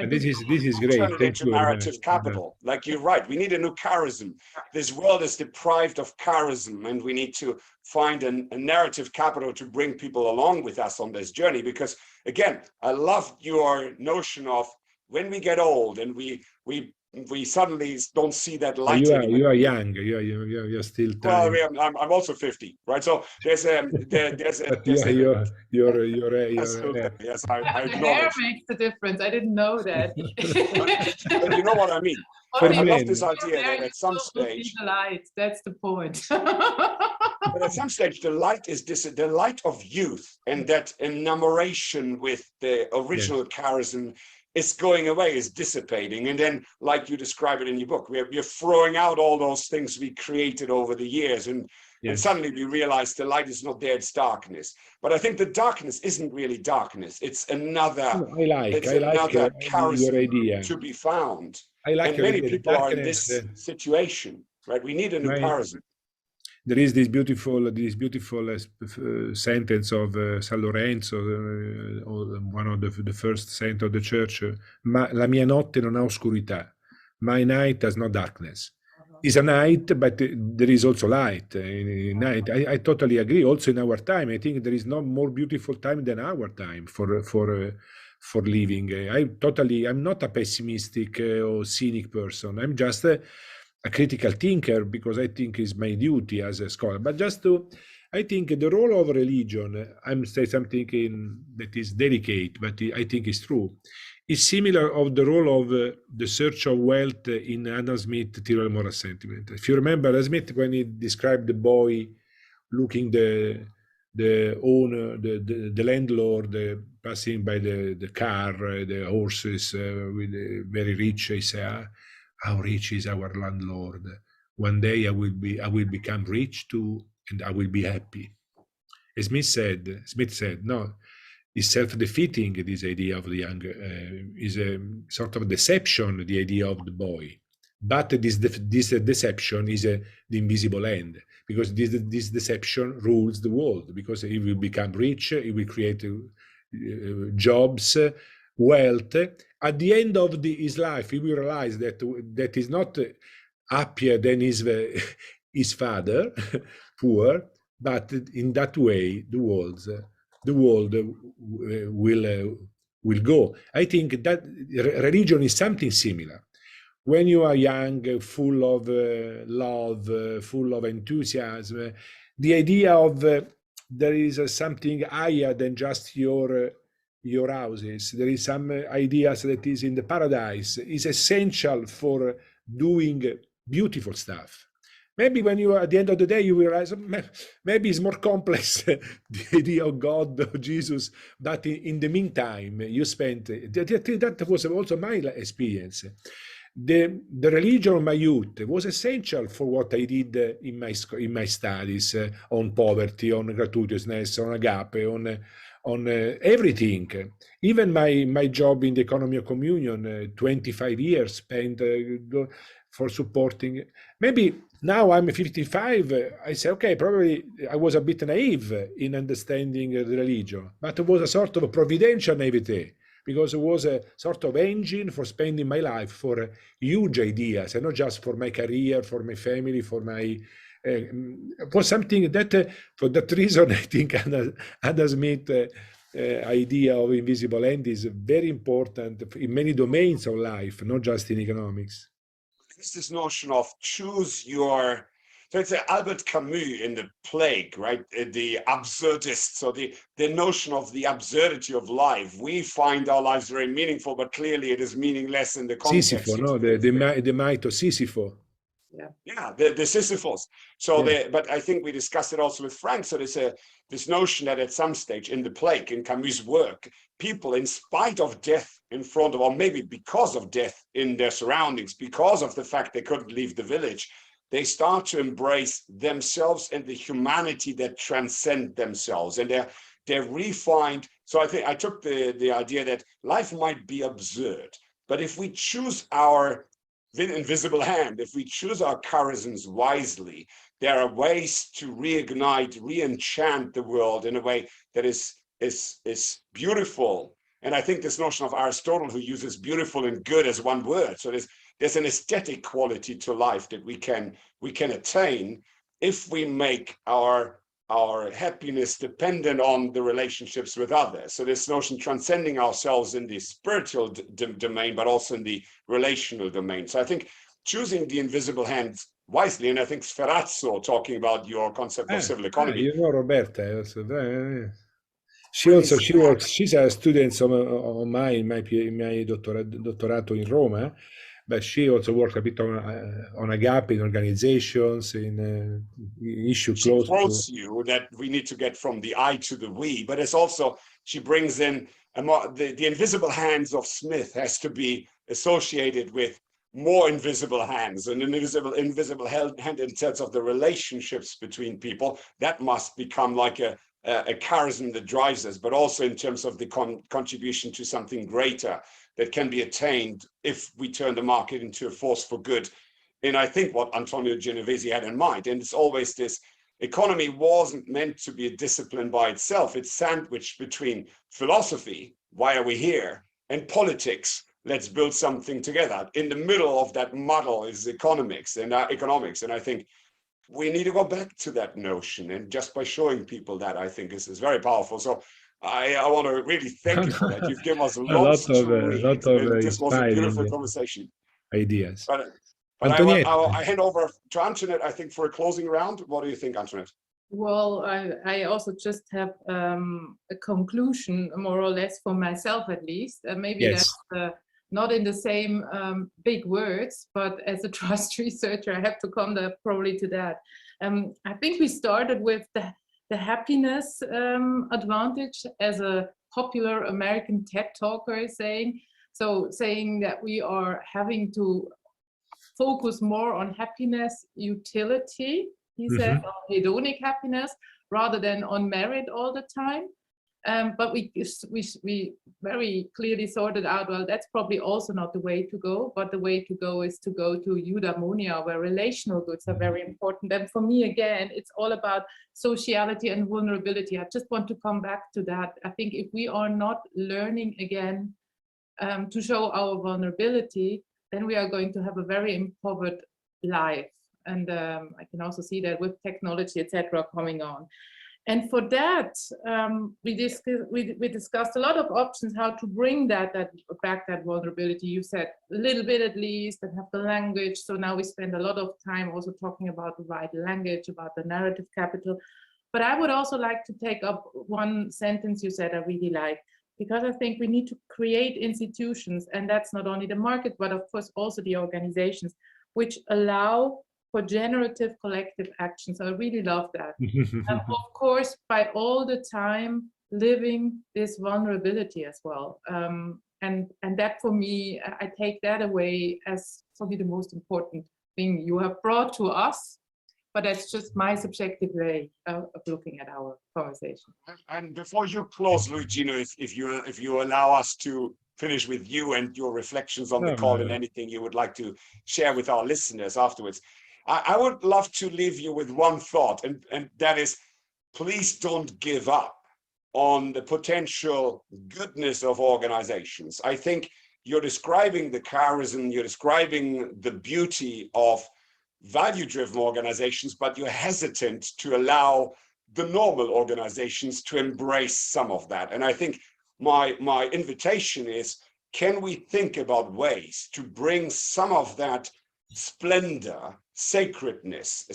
[SPEAKER 3] this is great.
[SPEAKER 2] Turn it into narrative capital. Like you're right, we need a new charism. This world is deprived of charism, and we need to find a narrative capital to bring people along with us on this journey. Because again, I love your notion of when we get old and we suddenly don't see that light anymore.
[SPEAKER 3] You are young. You're still.
[SPEAKER 2] Well, I'm also 50, right? So there's a
[SPEAKER 3] Yes, I
[SPEAKER 1] the hair makes the difference. I didn't know that.
[SPEAKER 2] But you know what I mean. I love this idea that at some stage,
[SPEAKER 1] the light. That's the point.
[SPEAKER 2] But at some stage, the light is the light of youth, and that enumeration with the original charism is going away, is dissipating. And then, like you describe it in your book, we're throwing out all those things we created over the years. And suddenly we realize the light is not there, it's darkness. But I think the darkness isn't really darkness. It's another, another charism
[SPEAKER 3] your idea
[SPEAKER 2] to be found.
[SPEAKER 3] I like
[SPEAKER 2] and many people are in this situation, right? We need a new charism.
[SPEAKER 3] There is this beautiful sentence of San Lorenzo, one of the first saint of the church. La mia notte non ha oscurità. My night has no darkness. It's a night, but there is also light in night. I totally agree. Also in our time, I think there is no more beautiful time than our time for living. I'm not a pessimistic or cynic person. I'm just a critical thinker, because I think it's my duty as a scholar. But I think the role of religion, I'm saying something that is delicate, but I think it's true, is similar of the role of the search of wealth in Adam Smith's Theory of Moral Sentiment. If you remember Adam Smith, when he described the boy looking the owner, the landlord passing by the car, the horses with very rich, he said, how rich is our landlord? One day I will become rich too, and I will be happy. Smith said, no, it's self-defeating, this idea of the young, is a sort of deception, the idea of the boy. But this deception is the invisible end, because this deception rules the world, because he will become rich, he will create jobs, wealth. At the end of his life, he will realize that he's not happier than his father, poor, but in that way, the world will go. I think that religion is something similar. When you are young, full of love, full of enthusiasm, the idea of there is something higher than just your houses. There is some ideas that is in the paradise, is essential for doing beautiful stuff. Maybe when you are at the end of the day, you realize maybe it's more complex, the idea of God or Jesus, but in the meantime, you spent, that was also my experience. The religion of my youth was essential for what I did in my studies on poverty, on gratuitousness, on agape, on everything. Even my job in the economy of communion, 25 years spent for supporting. Maybe now I'm 55, I say, okay, probably I was a bit naive in understanding the religion, but it was a sort of a providential naivete, because it was a sort of engine for spending my life for huge ideas, and not just for my career, for my family, for my for something that for that reason I think Adam Smith idea of invisible hand is very important in many domains of life, not just in economics.
[SPEAKER 2] It's this notion of choose your, so it's Albert Camus in The Plague, right? The absurdist, so the notion of the absurdity of life. We find our lives very meaningful, but clearly it is meaningless in the context.
[SPEAKER 3] Sisyphus, no? The might of Sisyphus.
[SPEAKER 2] Yeah, the Sisyphus. So but I think we discussed it also with Frank. So there's this notion that at some stage in The Plague, in Camus' work, people, in spite of death in front of, or maybe because of death in their surroundings, because of the fact they couldn't leave the village, they start to embrace themselves and the humanity that transcend themselves, and they're refined. So I think I took the idea that life might be absurd, but if we choose our invisible hand, if we choose our charisms wisely, there are ways to reignite, re-enchant the world in a way that is beautiful. And I think this notion of Aristotle, who uses beautiful and good as one word, so there's an aesthetic quality to life that we can attain if we make our happiness dependent on the relationships with others. So this notion transcending ourselves in the spiritual domain, but also in the relational domain. So I think choosing the invisible hands wisely, and I think Sferrazzo talking about your concept of civil economy.
[SPEAKER 3] You know Roberta. She's a student of mine in my dottorato in Roma, but she also worked a bit on a gap in organizations, in issue close to... She
[SPEAKER 2] quotes you that we need to get from the I to the we, but it's also, she brings in the invisible hands of Smith has to be associated with more invisible hands, and an invisible hand in terms of the relationships between people. That must become like a charism that drives us, but also in terms of the contribution to something greater that can be attained if we turn the market into a force for good. And I think what Antonio Genovese had in mind, and it's always this, economy wasn't meant to be a discipline by itself. It's sandwiched between philosophy, why are we here, and politics, let's build something together. In the middle of that muddle is economics. And I think we need to go back to that notion. And just by showing people that, I think is very powerful. So I want to really thank you for that. You've given us lots to read. This was a beautiful conversation.
[SPEAKER 3] Ideas.
[SPEAKER 2] But
[SPEAKER 3] Antoinette.
[SPEAKER 2] I hand over to Antoinette, I think, for a closing round. What do you think, Antoinette?
[SPEAKER 1] Well, I also just have a conclusion, more or less, for myself at least. Maybe that's not in the same big words, but as a trust researcher, I have to come probably to that. I think we started with the happiness advantage, as a popular American TED talker is saying. So saying that we are having to focus more on happiness utility, he said, on hedonic happiness, rather than on merit all the time. But we very clearly sorted out, well, that's probably also not the way to go, but the way to go is to go to eudaimonia, where relational goods are very important. And for me, again, it's all about sociality and vulnerability. I just want to come back to that. I think if we are not learning again to show our vulnerability, then we are going to have a very impoverished life. And I can also see that with technology, etc., coming on. And for that, we discussed a lot of options how to bring that vulnerability. You said a little bit at least, and have the language. So now we spend a lot of time also talking about the right language, about the narrative capital. But I would also like to take up one sentence you said I really like, because I think we need to create institutions, and that's not only the market, but of course also the organizations, which allow for generative collective action. So I really love that. And of course, by all the time living this vulnerability as well. And that for me, I take that away as probably the most important thing you have brought to us, but that's just my subjective way of looking at our conversation.
[SPEAKER 2] And before you close, Luigino, if you allow us to finish with you and your reflections on the call and anything you would like to share with our listeners afterwards, I would love to leave you with one thought, and that is, please don't give up. on the potential goodness of organizations. I think you're describing the charism, you're describing the beauty of value-driven organizations, but you're hesitant to allow the normal organizations to embrace some of that. And I think my invitation is, can we think about ways to bring some of that splendor, sacredness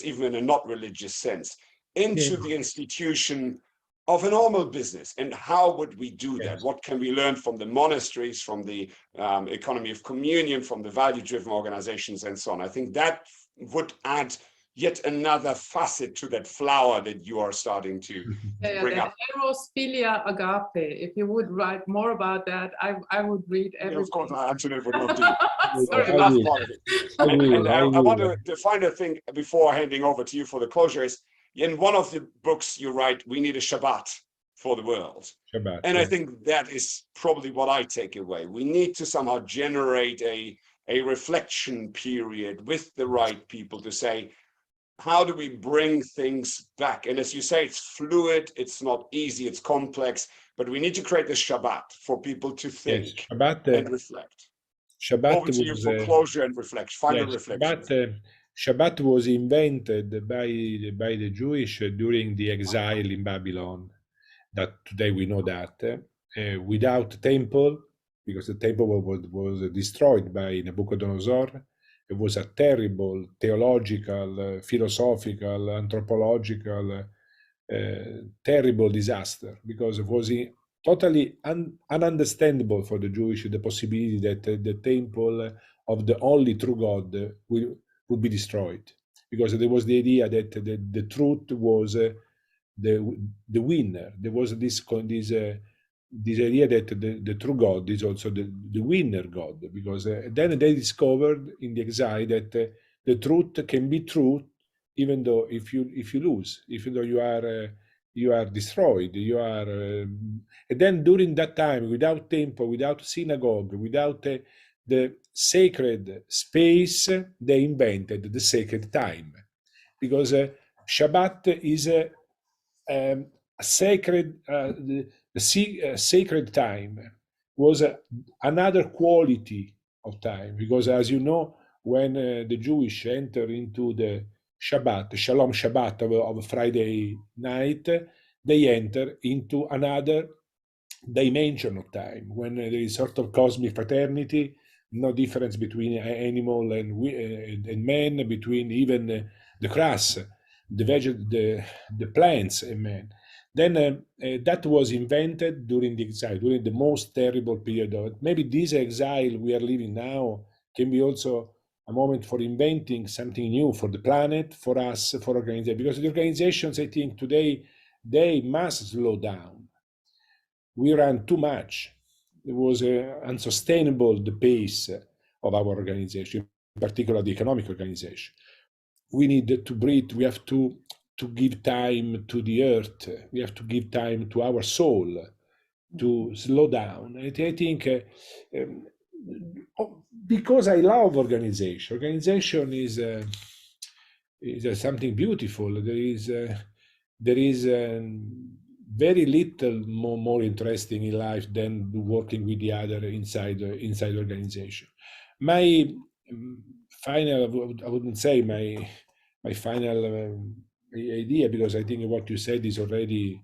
[SPEAKER 2] even in a not religious sense, into the institution of a normal business? And how would we do that? What can we learn from the monasteries, from the economy of communion, from the value-driven organizations, and so on? I think that would add yet another facet to that flower that you are starting to bring up.
[SPEAKER 1] Eros, Philia, Agape. If you would write more about that, I would read everything.
[SPEAKER 2] Yeah, of course, Antoinette would love to.
[SPEAKER 1] Sorry,
[SPEAKER 2] The last part of it. I want to define a thing before handing over to you for the closure is, in one of the books you write, we need a Shabbat for the world.
[SPEAKER 3] Shabbat,
[SPEAKER 2] and I think that is probably what I take away. We need to somehow generate a reflection period with the right people to say, how do we bring things back? And as you say, it's fluid, it's not easy, it's complex, but we need to create this Shabbat for people to think and reflect.
[SPEAKER 3] Shabbat
[SPEAKER 2] over to you for closure and reflection, final reflection.
[SPEAKER 3] Shabbat was invented by the Jewish during the exile in Babylon, that today we know that, without temple, because the temple was destroyed by Nebuchadnezzar. It was a terrible theological, philosophical, anthropological, terrible disaster, because it was totally ununderstandable for the Jewish the possibility that the temple of the only true God would be destroyed, because there was the idea that the truth was the winner. There was this idea that the true God is also the winner God, because then they discovered in the exile that the truth can be true even though if you lose, even though you are destroyed, and then during that time, without temple, without synagogue, without the sacred space, they invented the sacred time, because Shabbat is a sacred, sacred time was another quality of time, because as you know, when the Jewish enter into the Shabbat, Shalom Shabbat of Friday night, they enter into another dimension of time, when there is sort of cosmic fraternity, no difference between animal and man, between even the grass, the plants and man. Then that was invented during the exile, during the most terrible period of it. Maybe this exile we are living now can be also a moment for inventing something new for the planet, for us, for organizations, because the organizations, I think today, they must slow down. We ran too much. It was unsustainable, the pace of our organization, in particular the economic organization. We need to breathe. We have to give time to the earth. We have to give time to our soul to slow down. And I think because I love organization. Organization is something beautiful. There is very little more interesting in life than working with the other inside organization. My final, I wouldn't say my final idea, because I think what you said is already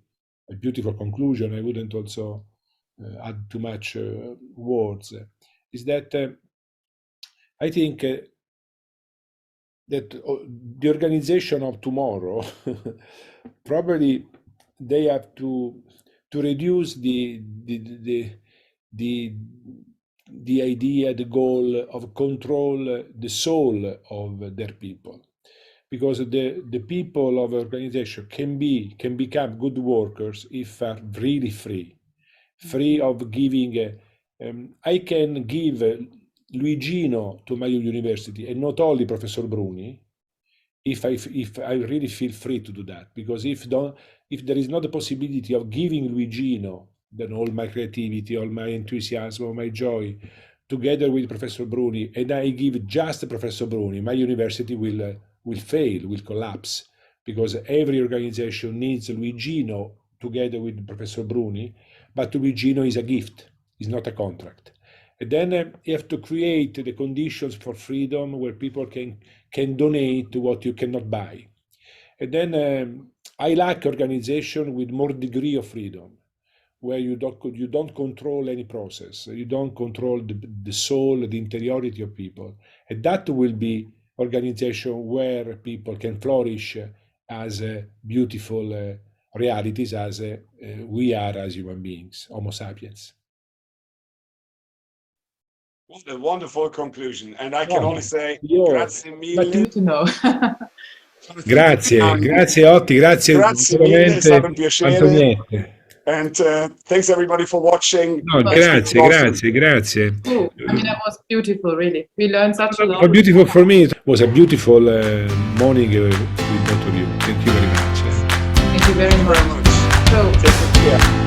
[SPEAKER 3] a beautiful conclusion. I wouldn't also add too much words. Is that I think that the organization of tomorrow probably they have to reduce the idea, the goal of control the soul of their people, because the people of organization can become good workers if are really free of giving. I can give Luigino to my university and not only Professor Bruni if I really feel free to do that, because if there is not the possibility of giving Luigino then all my creativity, all my enthusiasm, all my joy together with Professor Bruni, and I give just Professor Bruni, my university will fail, will collapse, because every organization needs Luigino together with Professor Bruni, but Luigino is a gift, it's not a contract. And then you have to create the conditions for freedom where people can donate to what you cannot buy. And then I like organization with more degree of freedom, where you don't control any process, you don't control the soul, the interiority of people. And that will be organization where people can flourish as beautiful realities as we are as human beings, Homo sapiens.
[SPEAKER 2] What a wonderful conclusion. And I can only say grazie mille.
[SPEAKER 1] Good to know.
[SPEAKER 3] Grazie Otti, grazie
[SPEAKER 2] mille, è stato un piacere.
[SPEAKER 3] Antoinette.
[SPEAKER 2] And thanks everybody for watching.
[SPEAKER 3] No, grazie.
[SPEAKER 1] Oh, I mean, that was beautiful, really. We learned such a lot.
[SPEAKER 3] Well, beautiful for me. It was a beautiful morning with both of you. Thank you very much.
[SPEAKER 1] Thank you very much.
[SPEAKER 2] So, take care.